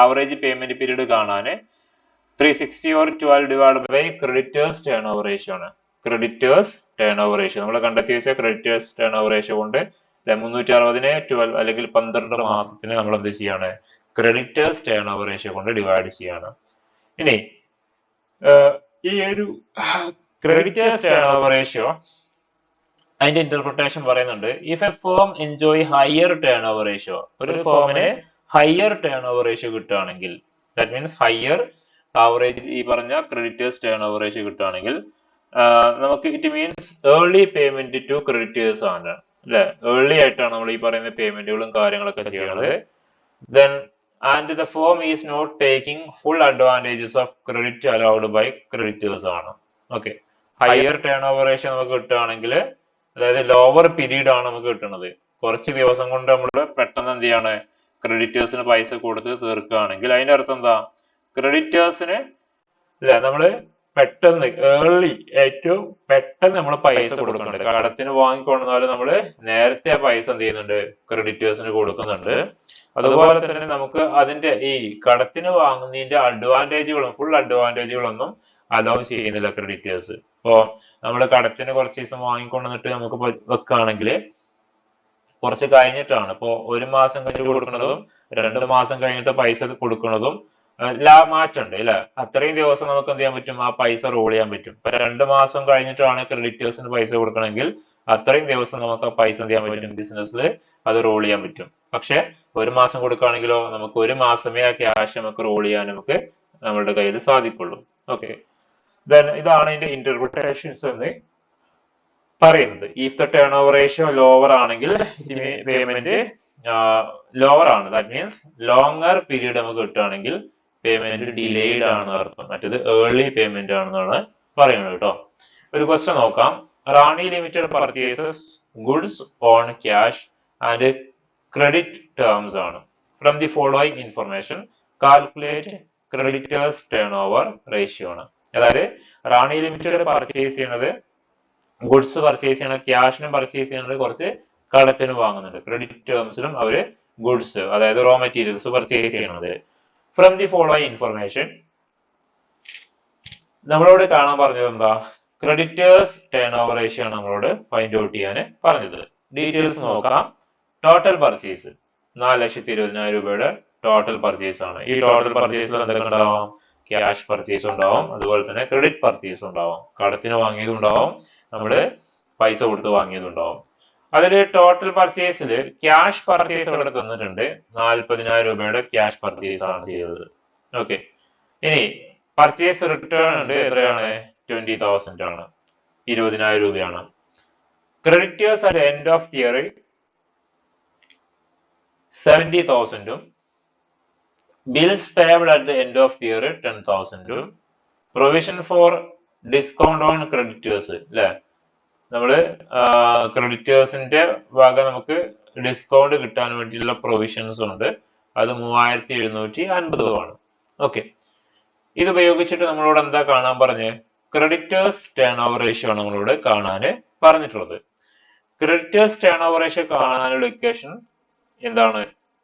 ആവറേജ് പേയ്മെന്റ് പീരീഡ് കാണാൻ 360 or 12 divide by creditors turn over ratio ആണ്. ക്രെഡിറ്റേഴ്സ് ടേൺ ഓവർ റേഷ്യോ നമ്മൾ കണ്ടെത്തി വെച്ച ക്രെഡിറ്റേഴ്സ് ടേൺ ഓവർ റേഷ്യോ കൊണ്ട് 360നെ 12 അല്ലെങ്കിൽ 12 മാസത്തിന് നമ്മൾ എന്ത് ചെയ്യാണ്? ക്രെഡിറ്റേഴ്സ് ടേൺ ഓവർ റേഷ്യോ കൊണ്ട് ഡിവൈഡ് ചെയ്യാണ്. ഇനി ഈ ഒരു ക്രെഡിറ്റേഴ്സ് ടേൺ ഓവർ റേഷ്യോ അതിന്റെ ഇന്റർപ്രിട്ടേഷൻ പറയുന്നുണ്ട്. If a firm enjoy higher turn over ratio, ഒരു ഫേമിന് ഹയർ ടേൺ ഓവർ റേഷ്യോ കിട്ടുകയാണെങ്കിൽ, ദാറ്റ് മീൻസ് ഹയർ ആവറേജ് ഈ പറഞ്ഞ ക്രെഡിറ്റേഴ്സ് ടേൺ ഓവർ റേഷ്യോ കിട്ടുകയാണെങ്കിൽ നമുക്ക് it means early payment to creditors ആണ്, അല്ലെ? ഏർലി ആയിട്ടാണ് നമ്മൾ ഈ പറയുന്ന പേയ്മെന്റുകളും കാര്യങ്ങളൊക്കെ ചെയ്യുന്നത്. Then and the firm is not taking full advantages of credit allowed by creditors ആണ്. Okay, higher turn over ratio നമുക്ക് കിട്ടുകയാണെങ്കിൽ, അതായത് ലോവർ പീരീഡ് ആണ് നമുക്ക് കിട്ടുന്നത്, കുറച്ച് ദിവസം കൊണ്ട് നമ്മൾ പെട്ടെന്ന് എന്ത് ചെയ്യാണ്? ക്രെഡിറ്റേഴ്സിന് പൈസ കൊടുത്ത് തീർക്കുകയാണെങ്കിൽ അതിന്റെ അർത്ഥം എന്താ? ക്രെഡിറ്റേഴ്സിന് അല്ല നമ്മള് പെട്ടെന്ന് ഏർലി ഏറ്റവും പെട്ടെന്ന് നമ്മൾ പൈസ കൊടുക്കുന്നുണ്ട്. കടത്തിന് വാങ്ങിക്കൊണ്ടാലും നമ്മള് നേരത്തെ ആ പൈസ എന്ത് ചെയ്യുന്നുണ്ട്, ക്രെഡിറ്റേഴ്സിന് കൊടുക്കുന്നുണ്ട്. അതുപോലെ തന്നെ നമുക്ക് അതിന്റെ ഈ കടത്തിന് വാങ്ങുന്നതിന്റെ അഡ്വാൻറ്റേജുകളും ഫുൾ അഡ്വാൻറ്റേജുകളൊന്നും അലോ ചെയ്യുന്നില്ല ക്രെഡിറ്റേഴ്സ്. ഇപ്പോ നമ്മള് കടത്തിന് കുറച്ച് ദിവസം വാങ്ങിക്കൊണ്ടിട്ട് നമുക്ക് വെക്കുകയാണെങ്കിൽ കുറച്ച് കഴിഞ്ഞിട്ടാണ്, ഇപ്പോ ഒരു മാസം കഴിഞ്ഞിട്ട് കൊടുക്കുന്നതും 2 മാസം കഴിഞ്ഞിട്ട് പൈസ കൊടുക്കുന്നതും മാറ്റമുണ്ട് അല്ലെ. അത്രയും ദിവസം നമുക്ക് എന്ത് ചെയ്യാൻ പറ്റും, ആ പൈസ റോൾ ചെയ്യാൻ പറ്റും. ഇപ്പൊ 2 മാസം കഴിഞ്ഞിട്ടാണ് ക്രെഡിറ്റേഴ്സിന് പൈസ കൊടുക്കണമെങ്കിൽ അത്രയും ദിവസം നമുക്ക് ആ പൈസ എന്ത് ചെയ്യാൻ പറ്റും, ബിസിനസ്സിൽ അത് റോൾ ചെയ്യാൻ പറ്റും. പക്ഷെ ഒരു മാസം കൊടുക്കുകയാണെങ്കിലോ നമുക്ക് ഒരു മാസമേ ആ ക്യാഷ് നമുക്ക് റോൾ ചെയ്യാൻ നമുക്ക് നമ്മുടെ കയ്യിൽ സാധിക്കുള്ളൂ. ഓക്കെ, ഇതാണ് ഇതിന്റെ ഇന്റർപ്രിട്ടേഷൻസ് എന്ന് പറയുന്നത്. If the turn over ratio lower ആണെങ്കിൽ പേയ്മെന്റ് ലോവർ ആണ്, ദാറ്റ് മീൻസ് ലോങ്ങർ പീരീഡ് നമുക്ക് കിട്ടുകയാണെങ്കിൽ പേയ്മെന്റ് ഡിലേഡ് ആണെന്ന് അർത്ഥം. മറ്റേത് ഏർലി പേയ്മെന്റ് ആണെന്നാണ് പറയുന്നത് കേട്ടോ. ഒരു ക്വസ്റ്റ്യൻ നോക്കാം. Rani limited purchases goods on cash and credit terms ആണ്. From the following information calculate creditors turn over ratio ആണ്. അതായത് റാണി ലിമിറ്റഡ് പർച്ചേസ് ചെയ്യുന്നത് ഗുഡ്സ് പർച്ചേസ് ചെയ്യണം, ക്യാഷിനും പർച്ചേസ് ചെയ്യുന്നത്, കുറച്ച് കടത്തിന് വാങ്ങുന്നുണ്ട്. ക്രെഡിറ്റ് ടേംസിലും അവര് ഗുഡ്സ് അതായത് റോ മെറ്റീരിയൽസ് പർച്ചേസ് ചെയ്യണത്. ഫ്രം ദി ഫോളോയിങ് ഇൻഫർമേഷൻ നമ്മളോട് കാണാൻ പറഞ്ഞത് എന്താ, ക്രെഡിറ്റേഴ്സ് ടേൺ ഓവർ റേഷ്യോ ആണ് നമ്മളോട് ഫൈൻഡ് ഔട്ട് ചെയ്യാൻ പറഞ്ഞത്. ഡീറ്റെയിൽസ് നോക്കാം. ടോട്ടൽ പർച്ചേസ് 4,20,000 രൂപയുടെ ടോട്ടൽ പർച്ചേസ് ആണ്. ഈ ടോട്ടൽ പർച്ചേസിൽ എന്തൊക്കെ ഉണ്ടാവും, ക്യാഷ് പർച്ചേസ് ഉണ്ടാവും, അതുപോലെ തന്നെ ക്രെഡിറ്റ് പർച്ചേസ് ഉണ്ടാവും. കടത്തിന് വാങ്ങിയതുണ്ടാവും, നമ്മള് പൈസ കൊടുത്ത് വാങ്ങിയതുണ്ടാവും. അതിൽ ടോട്ടൽ പർച്ചേസിൽ ക്യാഷ് പർച്ചേസ് ഇവിടെ തന്നിട്ടുണ്ട്. 40,000 രൂപയുടെ ക്യാഷ് പർച്ചേസ് ആണ് ചെയ്തത്. ഓക്കെ, ഇനി പർച്ചേസ് റിട്ടേൺ ഉണ്ട്, എത്രയാണ്, 20,000 ആണ്, 20,000 രൂപയാണ്. Creditors at end of the year 70,000ഉം bills paid at the end of the year 10,000ഉം provision for discount on creditors അല്ലെ, നമ്മള് ക്രെഡിറ്റേഴ്സിന്റെ വക നമുക്ക് ഡിസ്കൗണ്ട് കിട്ടാൻ വേണ്ടിയുള്ള പ്രൊവിഷൻസ് ഉണ്ട്. അത് 3,750 ഓക്കെ, ഇത് ഉപയോഗിച്ചിട്ട് നമ്മളോട് എന്താ കാണാൻ പറഞ്ഞ്, ക്രെഡിറ്റേഴ്സ് ടേൺ ഓവർ റേഷ്യോ ആണ് നമ്മളോട് കാണാൻ പറഞ്ഞിട്ടുള്ളത്. ക്രെഡിറ്റേഴ്സ് ടേൺ ഓവർ റേഷ്യോ കാണാനുള്ള ഇക്വേഷൻ എന്താണ്,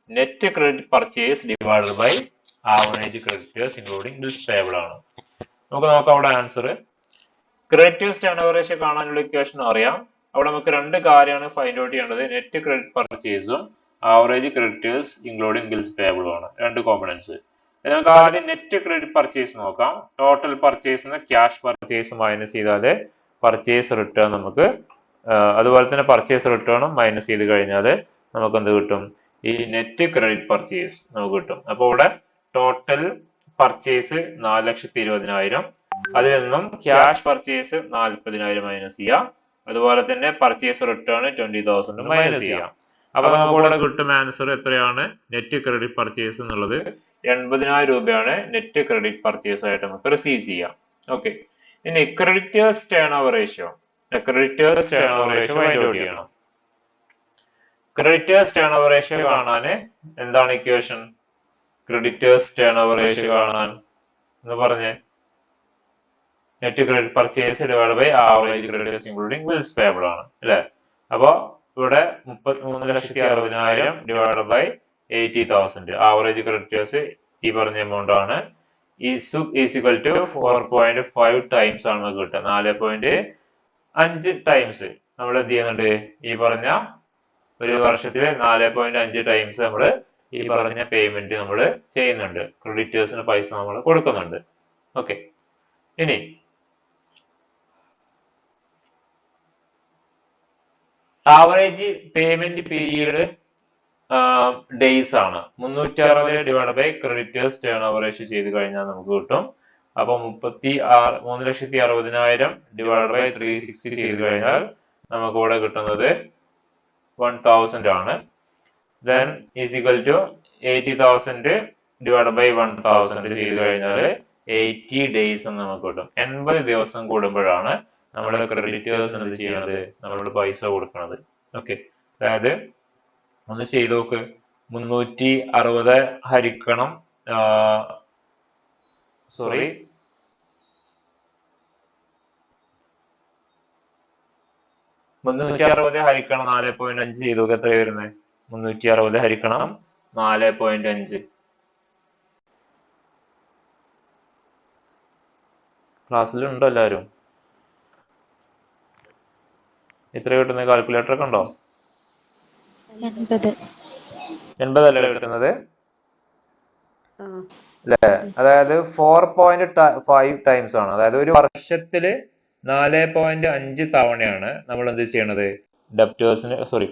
net credit purchase divided by average creditors including bills payable ആണ്. നമുക്ക് നോക്കാം അവിടെ answer. Creditors turn over ratio കാണാനുള്ള ഇക്വേഷൻ അറിയാം. അവിടെ നമുക്ക് രണ്ട് കാര്യമാണ് ഫൈൻഡ് ഔട്ട് ചെയ്യേണ്ടത്, നെറ്റ് ക്രെഡിറ്റ് പർച്ചേസും average creditors including bills payable ആണ്, രണ്ട് കോമ്പണൻസ്. നമുക്ക് ആദ്യം നെറ്റ് ക്രെഡിറ്റ് പർച്ചേസ് നോക്കാം. Total purchase cash purchase minus ചെയ്താൽ പർച്ചേസ് റിട്ടേൺ നമുക്ക്, അതുപോലെ തന്നെ പർച്ചേസ് റിട്ടേണും മൈനസ് ചെയ്ത് കഴിഞ്ഞാൽ നമുക്ക് എന്ത് കിട്ടും, ഈ നെറ്റ് ക്രെഡിറ്റ് പർച്ചേസ് നമുക്ക് കിട്ടും. അപ്പോൾ ഇവിടെ ടോട്ടൽ പർച്ചേസ് 4,20,000, അതിൽ നിന്നും ക്യാഷ് പർച്ചേസ് 40,000 മൈനസ് ചെയ്യാം, അതുപോലെ തന്നെ പർച്ചേസ് റിട്ടേൺ 20,000 മൈനസ് ചെയ്യാം. അപ്പൊ നമുക്ക് ഇവിടെ കിട്ടും ആൻസർ എത്രയാണ്, നെറ്റ് ക്രെഡിറ്റ് പർച്ചേസ് എന്നുള്ളത് 80,000 രൂപയാണ് നെറ്റ് ക്രെഡിറ്റ് പർച്ചേസ് ആയിട്ട് നമുക്ക് റിസീവ് ചെയ്യാം. ഓക്കെ, ഇനി creditors turn over ratio, creditors turn over ratio find out ചെയ്യണം. ക്രെഡിറ്റേഴ്സ് ടേൺ ഓവർ റേഷ്യോ കാണാൻ എന്താണ് equation, creditors turn over ratio കാണാൻ എന്ന് പറഞ്ഞേ, net credit purchase divide by average creditors including bills payable ആണ് അല്ലെ. അപ്പൊ ഇവിടെ 33,60,000 ഡിവൈഡ് ബൈ 80,000, ആവറേജ് ക്രെഡിറ്റേഴ്സ് ഈ പറഞ്ഞ എമൗണ്ട് ആണ്. ഈക്വൽ ടു 4.5 ടൈംസ് ആണ് നമുക്ക് കിട്ടുക, 4.5 ടൈംസ് നമ്മൾ എന്ത് ചെയ്യുന്നുണ്ട്, ഈ പറഞ്ഞ ഒരു വർഷത്തിൽ 4.5 ടൈംസ് നമ്മൾ ഈ പറഞ്ഞ പേയ്മെന്റ് നമ്മൾ ചെയ്യുന്നുണ്ട്, ക്രെഡിറ്റേഴ്സിന് പൈസ നമ്മൾ കൊടുക്കുന്നുണ്ട്. ഓക്കെ, ഇനി ആവറേജ് പേയ്മെന്റ് പീരീഡ് ഡേയ്സ് ആണ്. 360 divide by creditors turn over ratio ചെയ്ത് കഴിഞ്ഞാൽ നമുക്ക് കിട്ടും. അപ്പൊ 3,60,000 ഡിവൈഡ് ബൈ 360 ചെയ്ത് കഴിഞ്ഞാൽ നമുക്ക് ഇവിടെ കിട്ടുന്നത് 1,000 ആണ്. Then is equal to 80,000 divide by 1,000 ചെയ്ത് കഴിഞ്ഞാൽ 80 ഡേയ്സ് എന്ന് നമുക്ക് കിട്ടും. 80 ദിവസം കൂടുമ്പോഴാണ് നമ്മുടെ ക്രെഡിറ്റേഴ്സ് എന്ത് ചെയ്യണത്, നമ്മളോട് പൈസ കൊടുക്കണത്. ഓക്കെ, അതായത് ഒന്ന് ചെയ്ത് നോക്ക്, 360 ഹരിക്കണം 80 360 ഹരിക്കണം 4.5 ചെയ്തു എത്ര വരുന്നത്? 360 ഹരിക്കണം 4.5. ക്ലാസ്സിലുണ്ടോ എല്ലാവരും? എത്ര കിട്ടുന്നത്? കാൽക്കുലേറ്റർ ഒക്കെ ഉണ്ടോ? 80 അല്ലേ കിട്ടുന്നത് അല്ലേ? അതായത് 4.5 ടൈംസ് ആണ്. അതായത് ഒരു വർഷത്തില് 4.5 തവണയാണ് നമ്മൾ എന്ത് ചെയ്യണത്?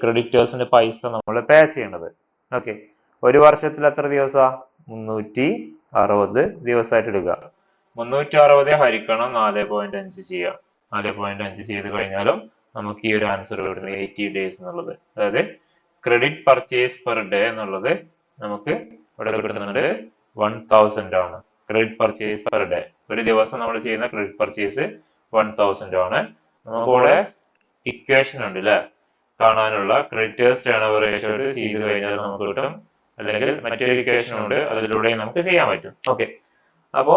ക്രെഡിറ്റേഴ്സിന് പൈസ നമ്മൾ പേ ചെയ്യണത്. ഓക്കെ, ഒരു വർഷത്തിൽ എത്ര ദിവസം? 360 ദിവസമായിട്ട് എടുക്കുക. 360 ഹരിക്കണം 4.5 ചെയ്യാം. 4.5 ചെയ്ത് കഴിഞ്ഞാലും നമുക്ക് ഈ ഒരു ആൻസർ കിട്ടുന്നത് 80 ഡേയ്സ് എന്നുള്ളത്. അതായത് ക്രെഡിറ്റ് പർച്ചേസ് പെർ ഡേ എന്നുള്ളത് നമുക്ക് ഇവിടെ കിട്ടുന്നുണ്ട് 1000 ആണ്. ക്രെഡിറ്റ് പർച്ചേസ് പെർ ഡേ, ഒരു ദിവസം നമ്മൾ ചെയ്യുന്ന ക്രെഡിറ്റ് പർച്ചേസ് 1000 ആണ്. നമുക്കിവിടെ ഇക്വേഷൻ ഉണ്ട് അല്ലെ കാണാനുള്ള. ക്രെഡിറ്റേഴ്സ് ടേൺ ഓവർ റേഷ്യോ ചെയ്ത് കഴിഞ്ഞാൽ നമുക്ക് കിട്ടും, അല്ലെങ്കിൽ മറ്റൊരു ഇക്വേഷൻ ഉണ്ട്, അതിലൂടെ നമുക്ക് ചെയ്യാൻ പറ്റും. ഓക്കെ, അപ്പോ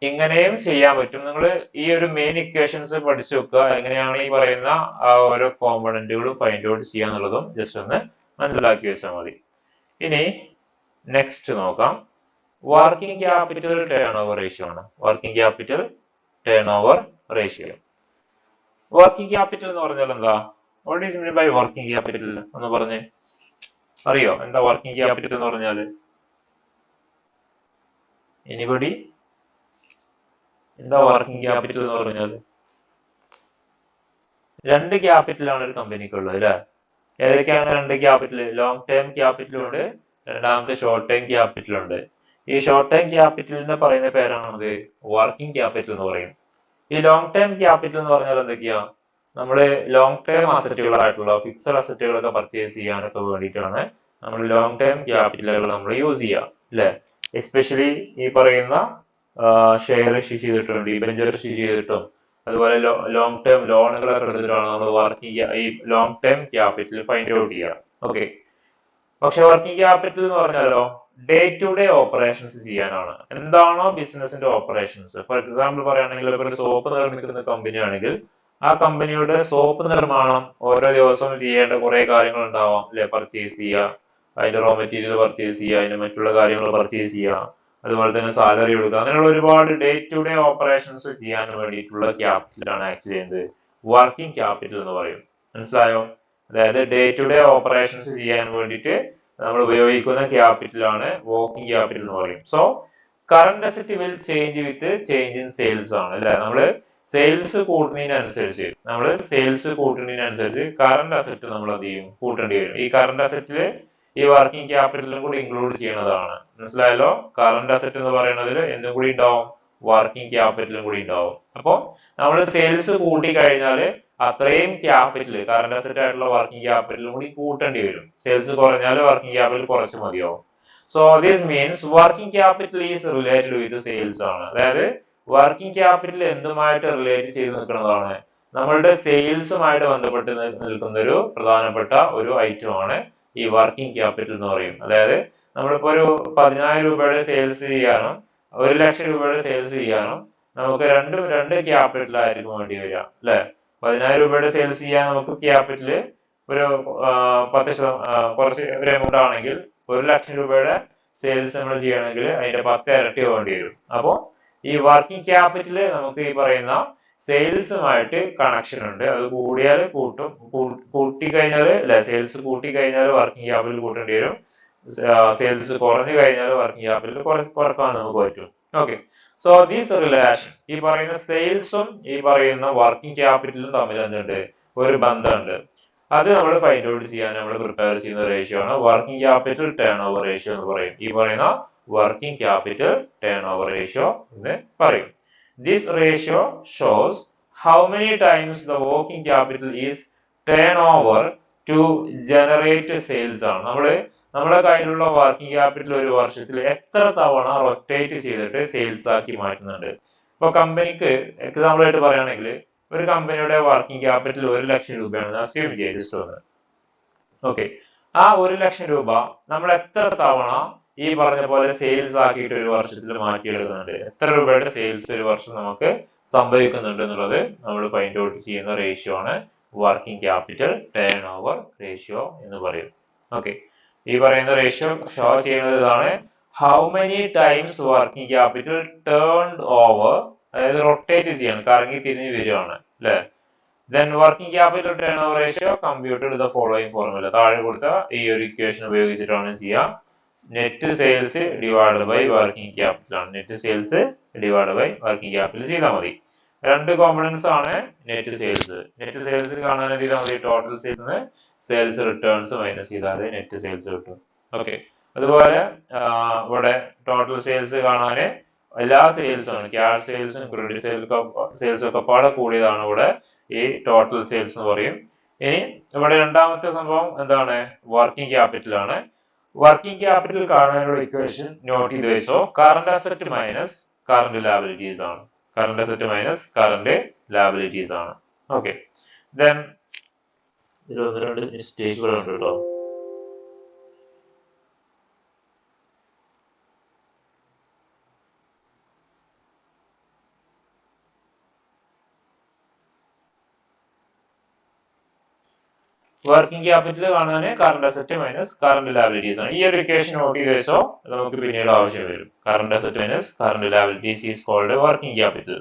ഇങ്ങനെയും ചെയ്യാൻ പറ്റും. നിങ്ങൾ ഈ ഒരു മെയിൻ ഇക്വേഷൻസ് പഠിച്ചു വെക്കുക. എങ്ങനെയാണ് ഈ പറയുന്ന ഓരോ കോമ്പണന്റുകളും ഫൈൻഡ് ഔട്ട് ചെയ്യാന്നുള്ളതും ജസ്റ്റ് ഒന്ന് മനസ്സിലാക്കി വെച്ചാൽ മതി. ഇനി നെക്സ്റ്റ് നോക്കാം. Working capital turn over ratio ആണ്. Working capital turn over ratio. Working capital എന്ന് പറഞ്ഞാൽ എന്താ? What is mean by working capital എന്ന് പറഞ്ഞ് അറിയോ? എന്താ വർക്കിംഗ് ക്യാപിറ്റൽ എന്ന് പറഞ്ഞാല്? എനിബഡി? എന്താ വർക്കിംഗ് ക്യാപിറ്റൽ എന്ന് പറഞ്ഞാൽ? രണ്ട് ക്യാപിറ്റലാണ് ഒരു കമ്പനിക്കുള്ളത് അല്ലെ? ഏതൊക്കെയാണ് രണ്ട് ക്യാപിറ്റൽ? ലോങ് ടേം ക്യാപിറ്റലും ഉണ്ട്, രണ്ടാമത്തെ ഷോർട്ട് ടേം ക്യാപിറ്റലും ഉണ്ട്. ഈ ഷോർട്ട് ടേം ക്യാപിറ്റലിനെ പറയുന്ന പേരാണത് വർക്കിംഗ് ക്യാപിറ്റൽ എന്ന് പറയും. ഈ ലോങ് ടേം ക്യാപിറ്റൽ എന്ന് പറഞ്ഞാൽ എന്തൊക്കെയാ? നമ്മള് ലോങ് ടേം അസറ്റുകളായിട്ടുള്ള ഫിക്സഡ് അസറ്റുകളൊക്കെ പർച്ചേസ് ചെയ്യാനൊക്കെ വേണ്ടിയിട്ടാണ് നമ്മൾ ലോങ് ടേം ക്യാപിറ്റലുകൾ നമ്മൾ യൂസ് ചെയ്യുക അല്ലെ? എസ്പെഷ്യലി ഈ പറയുന്ന ഷെയർ ഇഷ്യൂ ചെയ്തിട്ടും ഡിബെഞ്ചർ ഇഷ്യൂ ചെയ്തിട്ടും അതുപോലെ ലോങ് ടേം ലോണുകളൊക്കെ എടുത്തിട്ടാണ് നമ്മൾ ഈ long term capital find out ചെയ്യുക. ഓക്കെ, പക്ഷെ വർക്കിംഗ് ക്യാപിറ്റൽ എന്ന് പറഞ്ഞാലോ ഡേ ടു ഡേ ഓപ്പറേഷൻസ് ചെയ്യാനാണ്. എന്താണോ ബിസിനസിന്റെ ഓപ്പറേഷൻസ്, ഫോർ എക്സാമ്പിൾ പറയുകയാണെങ്കിൽ ഒരു സോപ്പ് നിർമ്മിക്കുന്ന കമ്പനി ആണെങ്കിൽ ആ കമ്പനിയുടെ സോപ്പ് നിർമ്മാണം ഓരോ ദിവസവും ചെയ്യേണ്ട കുറെ കാര്യങ്ങൾ ഉണ്ടാവാം അല്ലെ? പർച്ചേസ് ചെയ്യുക, അതിന്റെ റോ മെറ്റീരിയൽ പർച്ചേസ് ചെയ്യുക, അതിന്റെ മറ്റുള്ള കാര്യങ്ങൾ പർച്ചേസ് ചെയ്യുക, അതുപോലെ തന്നെ സാലറി കൊടുക്കുക, അങ്ങനെയുള്ള ഒരുപാട് ഡേ ടു ഡേ ഓപ്പറേഷൻസ് ചെയ്യാൻ വേണ്ടിയിട്ടുള്ള ക്യാപിറ്റലാണ് ആക്ച്വലി എന്ത് വർക്കിംഗ് ക്യാപിറ്റൽ എന്ന് പറയും. മനസ്സിലായോ? അതായത് ഡേ ടു ഡേ ഓപ്പറേഷൻസ് ചെയ്യാൻ വേണ്ടിയിട്ട് നമ്മൾ ഉപയോഗിക്കുന്ന ക്യാപിറ്റലാണ് വർക്കിംഗ് ക്യാപിറ്റൽ എന്ന് പറയും. So current asset will change with change in sales ആണ് അല്ലെ? നമ്മള് സെയിൽസ് കൂട്ടുന്നതിനനുസരിച്ച് കറന്റ് അസറ്റ് നമ്മൾ എന്ത് ചെയ്യും? കൂട്ടേണ്ടി വരും. ഈ കറന്റ് അസറ്റില് ഈ വർക്കിംഗ് ക്യാപിറ്റലും കൂടി ഇൻക്ലൂഡ് ചെയ്യണതാണ്. മനസ്സിലായല്ലോ? കറന്റ് അസറ്റ് എന്ന് പറയുന്നതിൽ എന്തും കൂടി ഉണ്ടാവും? വർക്കിംഗ് ക്യാപിറ്റലും കൂടി ഉണ്ടാവും. അപ്പൊ നമ്മൾ സെയിൽസ് കൂട്ടി കഴിഞ്ഞാൽ അത്രയും ക്യാപിറ്റൽ കറന്റ് അസറ്റ് ആയിട്ടുള്ള വർക്കിംഗ് ക്യാപിറ്റലും കൂടി കൂട്ടേണ്ടി വരും. സെയിൽസ് കുറഞ്ഞാൽ വർക്കിംഗ് ക്യാപിറ്റൽ കുറച്ച് മതിയാവും. So this means working capital is related with sales ആണ്. അതായത് വർക്കിംഗ് ക്യാപിറ്റൽ എന്തുമായിട്ട് റിലേറ്റ് ചെയ്ത് നിൽക്കുന്നതാണ്? നമ്മളുടെ സെയിൽസുമായിട്ട് ബന്ധപ്പെട്ട് നിൽക്കുന്ന ഒരു പ്രധാനപ്പെട്ട ഒരു ഐറ്റം ആണ് ഈ വർക്കിംഗ് ക്യാപിറ്റൽ എന്ന് പറയും. അതായത് നമ്മളിപ്പോ ഒരു 10,000 രൂപയുടെ സെയിൽസ് ചെയ്യാനും 1,00,000 രൂപയുടെ സെയിൽസ് ചെയ്യാനും നമുക്ക് രണ്ട് ക്യാപിറ്റൽ ആയിരിക്കും വേണ്ടി വരിക അല്ലെ? 10,000 രൂപയുടെ സെയിൽസ് ചെയ്യാൻ നമുക്ക് ക്യാപിറ്റൽ ഒരു 10% കുറച്ച് ഒരു എമൗണ്ട് ആണെങ്കിൽ 1,00,000 രൂപയുടെ സെയിൽസ് നമ്മൾ ചെയ്യണമെങ്കിൽ അതിന്റെ 10 ഇരട്ടി വേണ്ടി വരും. അപ്പോ ഈ വർക്കിംഗ് ക്യാപിറ്റൽ നമുക്ക് ഈ പറയുന്ന സെയിൽസുമായിട്ട് കണക്ഷൻ ഉണ്ട്. അത് കൂടിയാൽ കൂട്ടിക്കഴിഞ്ഞാൽ അല്ലെ? സെയിൽസ് കൂട്ടിക്കഴിഞ്ഞാൽ വർക്കിംഗ് ക്യാപിറ്റൽ കൂട്ടേണ്ടി വരും. സെയിൽസ് കുറഞ്ഞു കഴിഞ്ഞാൽ വർക്കിംഗ് ക്യാപിറ്റൽ കുറക്കാൻ നമുക്ക് പറ്റും. ഓക്കെ, സോ ദീസ് റിലേഷൻ, ഈ പറയുന്ന സെയിൽസും ഈ പറയുന്ന വർക്കിംഗ് ക്യാപിറ്റലും തമ്മിൽ എന്തുണ്ട്? ഒരു ബന്ധമുണ്ട്. അത് നമ്മൾ ഫൈൻഡ് ഔട്ട് ചെയ്യാൻ നമ്മൾ പ്രിപ്പയർ ചെയ്യുന്ന റേഷ്യോ ആണ് working capital turn over ratio എന്ന് പറയും. ഈ പറയുന്ന working capital turn over ratio എന്ന് പറയും. This ratio shows how many times the working capital is turned over to generate sales ആണ്. നമ്മുടെ കയ്യിലുള്ള വർക്കിംഗ് ക്യാപിറ്റൽ ഒരു വർഷത്തിൽ എത്ര തവണ റൊട്ടേറ്റ് ചെയ്തിട്ട് സെയിൽസ് ആക്കി മാറ്റുന്നുണ്ട്. ഇപ്പൊ കമ്പനിക്ക് എക്സാമ്പിൾ ആയിട്ട് പറയുകയാണെങ്കിൽ ഒരു കമ്പനിയുടെ വർക്കിംഗ് ക്യാപിറ്റൽ 1,00,000 രൂപയാണ് അസ്യൂം ചെയ്തിട്ടുണ്ട്. ഓക്കെ, ആ 1,00,000 രൂപ നമ്മൾ എത്ര തവണ ഈ പറഞ്ഞ പോലെ സെയിൽസ് ആക്കിയിട്ട് ഒരു വർഷത്തിൽ മാറ്റിയെടുക്കുന്നുണ്ട്? എത്ര രൂപയുടെ സെയിൽസ് ഒരു വർഷം നമുക്ക് സംഭവിക്കുന്നുണ്ട് എന്നുള്ളത് നമ്മൾ ഫൈൻഡ് ഔട്ട് ചെയ്യുന്ന റേഷ്യോ ആണ് working capital turn over ratio എന്ന് പറയും. ഓക്കെ, ഈ പറയുന്ന റേഷ്യോ ഷോ ചെയ്യുന്നത് ഇതാണ്. How many times working capital turned over, അതായത് റൊട്ടേറ്റ് ചെയ്യാണ്, കറങ്ങി തിരിഞ്ഞ് വരികയാണ് അല്ലെ. Then working capital turn over ratio computed the following formula, താഴെ കൊടുത്ത ഈ ഒരു ഇക്വേഷൻ ഉപയോഗിച്ചിട്ടാണ് ചെയ്യാം. Net sales divide by working capital ആണ്. Net sales divide by working capital ചെയ്താൽ മതി. രണ്ട് കോമ്പണൻസ് ആണ് നെറ്റ് സെയിൽസ്. നെറ്റ് സെയിൽസ് കാണാൻ ചെയ്താൽ മതി total sales sales returns minus ചെയ്താൽ നെറ്റ് സെയിൽസ് കിട്ടും. ഓക്കെ, അതുപോലെ ഇവിടെ ടോട്ടൽ സെയിൽസ് കാണാൻ എല്ലാ സെയിൽസും ആണ്, ക്യാഷ് സെയിൽസും ക്രെഡിറ്റ് സെയിൽസും ഒക്കെ പാടെ കൂടിയതാണ് ഇവിടെ ഈ ടോട്ടൽ സെയിൽസ് എന്ന് പറയും. ഇനി ഇവിടെ രണ്ടാമത്തെ സംഭവം എന്താണ്? വർക്കിംഗ് ക്യാപിറ്റൽ ആണ്. വർക്കിംഗ് ക്യാപിറ്റൽ കാണാനുള്ള ഇക്വേഷൻ നോട്ട് ചെയ്ത് വെച്ചോ. Current asset minus current liabilities ആണ്. Current asset minus current liabilities ആണ്. ഓക്കെ, ദെൻ രണ്ട് മിസ്റ്റേക്കുകളുണ്ട് കേട്ടോ. വർക്കിംഗ് ക്യാപിറ്റൽ കാണാൻ current asset minus current liabilities ആണ്. ഈ ഒരു ഇക്വേഷൻ നോട്ട് ചെയ്ത് വെച്ചോ, നമുക്ക് പിന്നീട് ആവശ്യം വരും. Current asset minus current liabilities is cold working capital.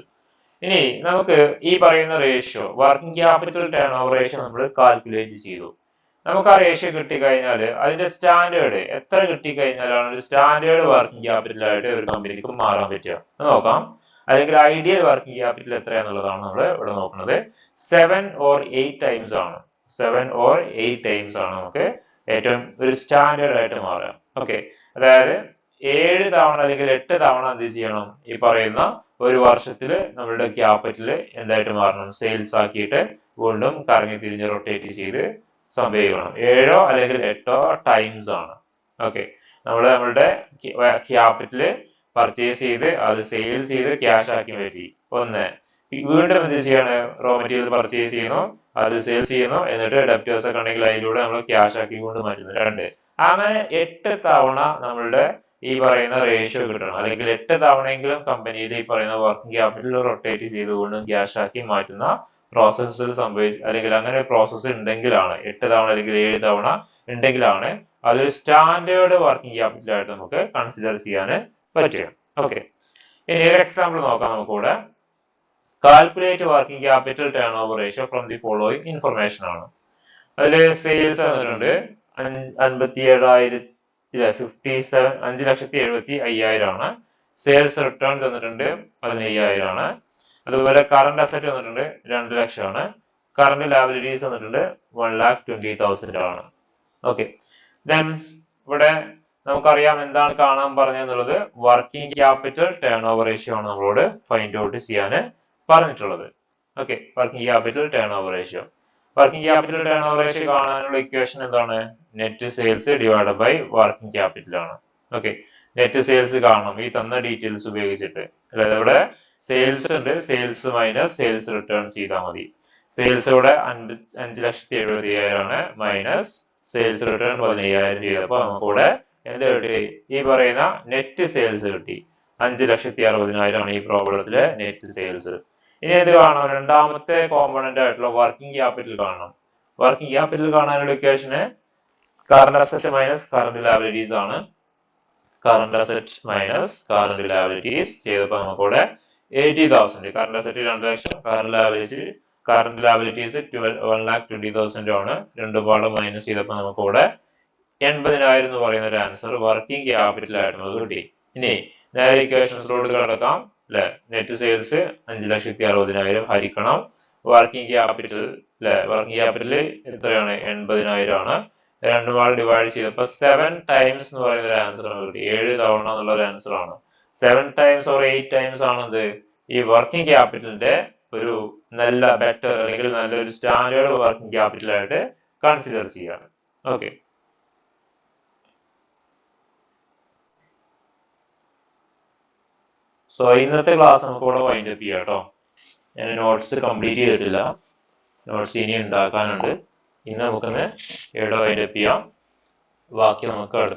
ഇനി നമുക്ക് ഈ പറയുന്ന ratio working capital turn over ratio നമ്മൾ കാൽക്കുലേറ്റ് ചെയ്തു. നമുക്ക് ആ റേഷ്യോ കിട്ടിക്കഴിഞ്ഞാൽ അതിന്റെ സ്റ്റാൻഡേർഡ് എത്ര കിട്ടിക്കഴിഞ്ഞാലാണ് ഒരു സ്റ്റാൻഡേർഡ് വർക്കിംഗ് ക്യാപിറ്റൽ ആയിട്ട് ഒരു കമ്പനിക്ക് മാറാൻ പറ്റുക നോക്കാം. അല്ലെങ്കിൽ ഐഡിയൽ വർക്കിംഗ് ക്യാപിറ്റൽ എത്രയാന്നുള്ളതാണ് നമ്മൾ ഇവിടെ നോക്കുന്നത്. 7 or 8 ടൈംസ് ആണ്. 7 or 8 ടൈംസ് ആണ് നമുക്ക് ഏറ്റവും ഒരു സ്റ്റാൻഡേർഡ് ആയിട്ട് മാറുക. ഓക്കെ, അതായത് 7 തവണ അല്ലെങ്കിൽ 8 തവണ എന്ത് ചെയ്യണം? ഈ പറയുന്ന ഒരു വർഷത്തിൽ നമ്മളുടെ ക്യാപിറ്റൽ എന്തായിട്ട് മാറണം? സെയിൽസ് ആക്കിയിട്ട് വീണ്ടും കറങ്ങി തിരിഞ്ഞ് റൊട്ടേറ്റ് ചെയ്ത് സംഭവിക്കണം. 7 അല്ലെങ്കിൽ 8 ടൈംസ് ആണ്. ഓക്കെ, നമ്മളുടെ ക്യാപിറ്റല് പർച്ചേസ് ചെയ്ത് അത് സെയിൽസ് ചെയ്ത് ക്യാഷ് ആക്കി മാറ്റി. ഒന്ന്, വീണ്ടും എന്ത് ചെയ്യാണ്? റോ മെറ്റീരിയൽ പർച്ചേസ് ചെയ്യുന്നു, അത് സെയിൽസ് ചെയ്യുന്നു, എന്നിട്ട് ഡെപ്റ്റേഴ്സ് ഒക്കെ ഉണ്ടെങ്കിൽ അതിലൂടെ നമ്മൾ ക്യാഷ് ആക്കി കൊണ്ട് മാറ്റുന്നു. 2, അങ്ങനെ 8 തവണ നമ്മളുടെ ഈ പറയുന്ന റേഷ്യോ കിട്ടണം. അല്ലെങ്കിൽ 8 തവണയെങ്കിലും കമ്പനിയിൽ ഈ പറയുന്ന വർക്കിംഗ് ക്യാപിറ്റൽ റൊട്ടേറ്റ് ചെയ്തുകൊണ്ട് ക്യാഷ് ആക്കി മാറ്റുന്ന പ്രോസസ്സ് സംഭവിച്ച്, അല്ലെങ്കിൽ അങ്ങനെ പ്രോസസ്സ് ഉണ്ടെങ്കിലാണ് 8 തവണ അല്ലെങ്കിൽ 7 തവണ ഉണ്ടെങ്കിലാണ് അതൊരു സ്റ്റാൻഡേർഡ് വർക്കിംഗ് ക്യാപിറ്റൽ ആയിട്ട് നമുക്ക് കൺസിഡർ ചെയ്യാൻ പറ്റുക. ഓക്കെ, ഇനി ഒരു എക്സാമ്പിൾ നോക്കാം നമുക്കിവിടെ. Calculate working capital turn over ratio from the following information ആണ്. അതിൽ സെയിൽസ് തന്നിട്ടുണ്ട് 5,70,500,000 ആണ്. സെയിൽസ് റിട്ടേൺ തന്നിട്ടുണ്ട് 15,000 ആണ്. അതുപോലെ കറന്റ് അസറ്റ് തന്നിട്ടുണ്ട് 2 ലക്ഷമാണ്. കറന്റ് ലാബിലിറ്റീസ് തന്നിട്ടുണ്ട് 1,20,000 ആണ്. ഓക്കെ, ദെൻ ഇവിടെ നമുക്കറിയാം എന്താണ് കാണാൻ പറഞ്ഞതെന്നുള്ളത്. Working capital turn over ratio ആണ് നമ്മളോട് ഫൈൻഡ് ഔട്ട് ചെയ്യാൻ പറഞ്ഞിട്ടുള്ളത്. Okay, working capital turn over ratio. Working capital turn over ratio കാണാനുള്ള ഇക്വേഷൻ എന്താണ്? Net sales divide by working capital ആണ്. ഓക്കെ, നെറ്റ് സെയിൽസ് കാണണം ഈ തന്ന ഡീറ്റെയിൽസ് ഉപയോഗിച്ചിട്ട്. അതായത് ഇവിടെ സെയിൽസ് ഉണ്ട്, സെയിൽസ് മൈനസ് സെയിൽസ് റിട്ടേൺസ് ചെയ്താൽ മതി. സെയിൽസ് ഇവിടെ 5,70,000 ആണ്, മൈനസ് സെയിൽസ് റിട്ടേൺ 15,000 ചെയ്തപ്പോൾ നമുക്കിവിടെ എന്ത് കിട്ടി? ഈ പറയുന്ന നെറ്റ് സെയിൽസ് കിട്ടി. 5,60,000 ആണ് ഈ പ്രോബ്ലത്തിലെ നെറ്റ് സെയിൽസ്. ഇനി എന്ത് കാണണം? രണ്ടാമത്തെ കോമ്പണന്റ് ആയിട്ടുള്ള വർക്കിംഗ് ക്യാപിറ്റൽ കാണണം. വർക്കിംഗ് ക്യാപിറ്റൽ കാണാനുള്ള ഇക്വേഷന് current asset minus current liabilities ആണ്. Current asset minus current liabilities ചെയ്തപ്പോൾ നമുക്കിവിടെ 80,000. കറന്റ് അസറ്റ് 2 ലക്ഷം, കറന്റ് ലാബിലിറ്റീസ് 1,20,000 ആണ്. രണ്ടും പാടെ മൈനസ് ചെയ്തപ്പോൾ നമുക്കിവിടെ 80,000 എന്ന് പറയുന്ന ഒരു ആൻസർ വർക്കിംഗ് ക്യാപിറ്റൽ ആയിട്ട് നമുക്ക് കിട്ടി. ഇനി നേരെ ഇക്വേഷൻസിലോട്ട് കിടക്കാം അല്ലെ. നെറ്റ് സെയിൽസ് 5,60,000 ഹരിക്കണം വർക്കിംഗ് ക്യാപിറ്റൽ അല്ലെ. വർക്കിംഗ് ക്യാപിറ്റൽ എത്രയാണ്? 80,000 ആണ്. രണ്ടും പാടെ ഡിവൈഡ് ചെയ്തപ്പോൾ 7 ടൈംസ് എന്ന് പറയുന്ന ഒരു ആൻസർ നമുക്ക് കിട്ടി. 7 തവണ എന്നുള്ള ഒരു ആൻസർ ആണ്. 7 ടൈംസ് ഓർ 8 ടൈംസ് ആണത് ഈ വർക്കിംഗ് ക്യാപിറ്റലിന്റെ ഒരു നല്ല ബെറ്റർ അല്ലെങ്കിൽ നല്ലൊരു സ്റ്റാൻഡേർഡ് വർക്കിംഗ് ക്യാപിറ്റൽ ആയിട്ട് കൺസിഡർ ചെയ്യാണ്. ഓക്കെ, സോ ഇന്നത്തെ ക്ലാസ് നമുക്ക് ഇവിടെ വൈൻഡ് അപ്പ് ചെയ്യാം കേട്ടോ. ഞാൻ നോട്ട്സ് കംപ്ലീറ്റ് ചെയ്തിട്ടില്ല, നോട്ട്സ് ഇനി ഉണ്ടാക്കാനുണ്ട്. ഇന്ന് നമുക്കൊന്ന് ഇവിടെ വൈൻഡ് അപ്പ് ചെയ്യാം. ബാക്കി നമുക്ക് അടുത്ത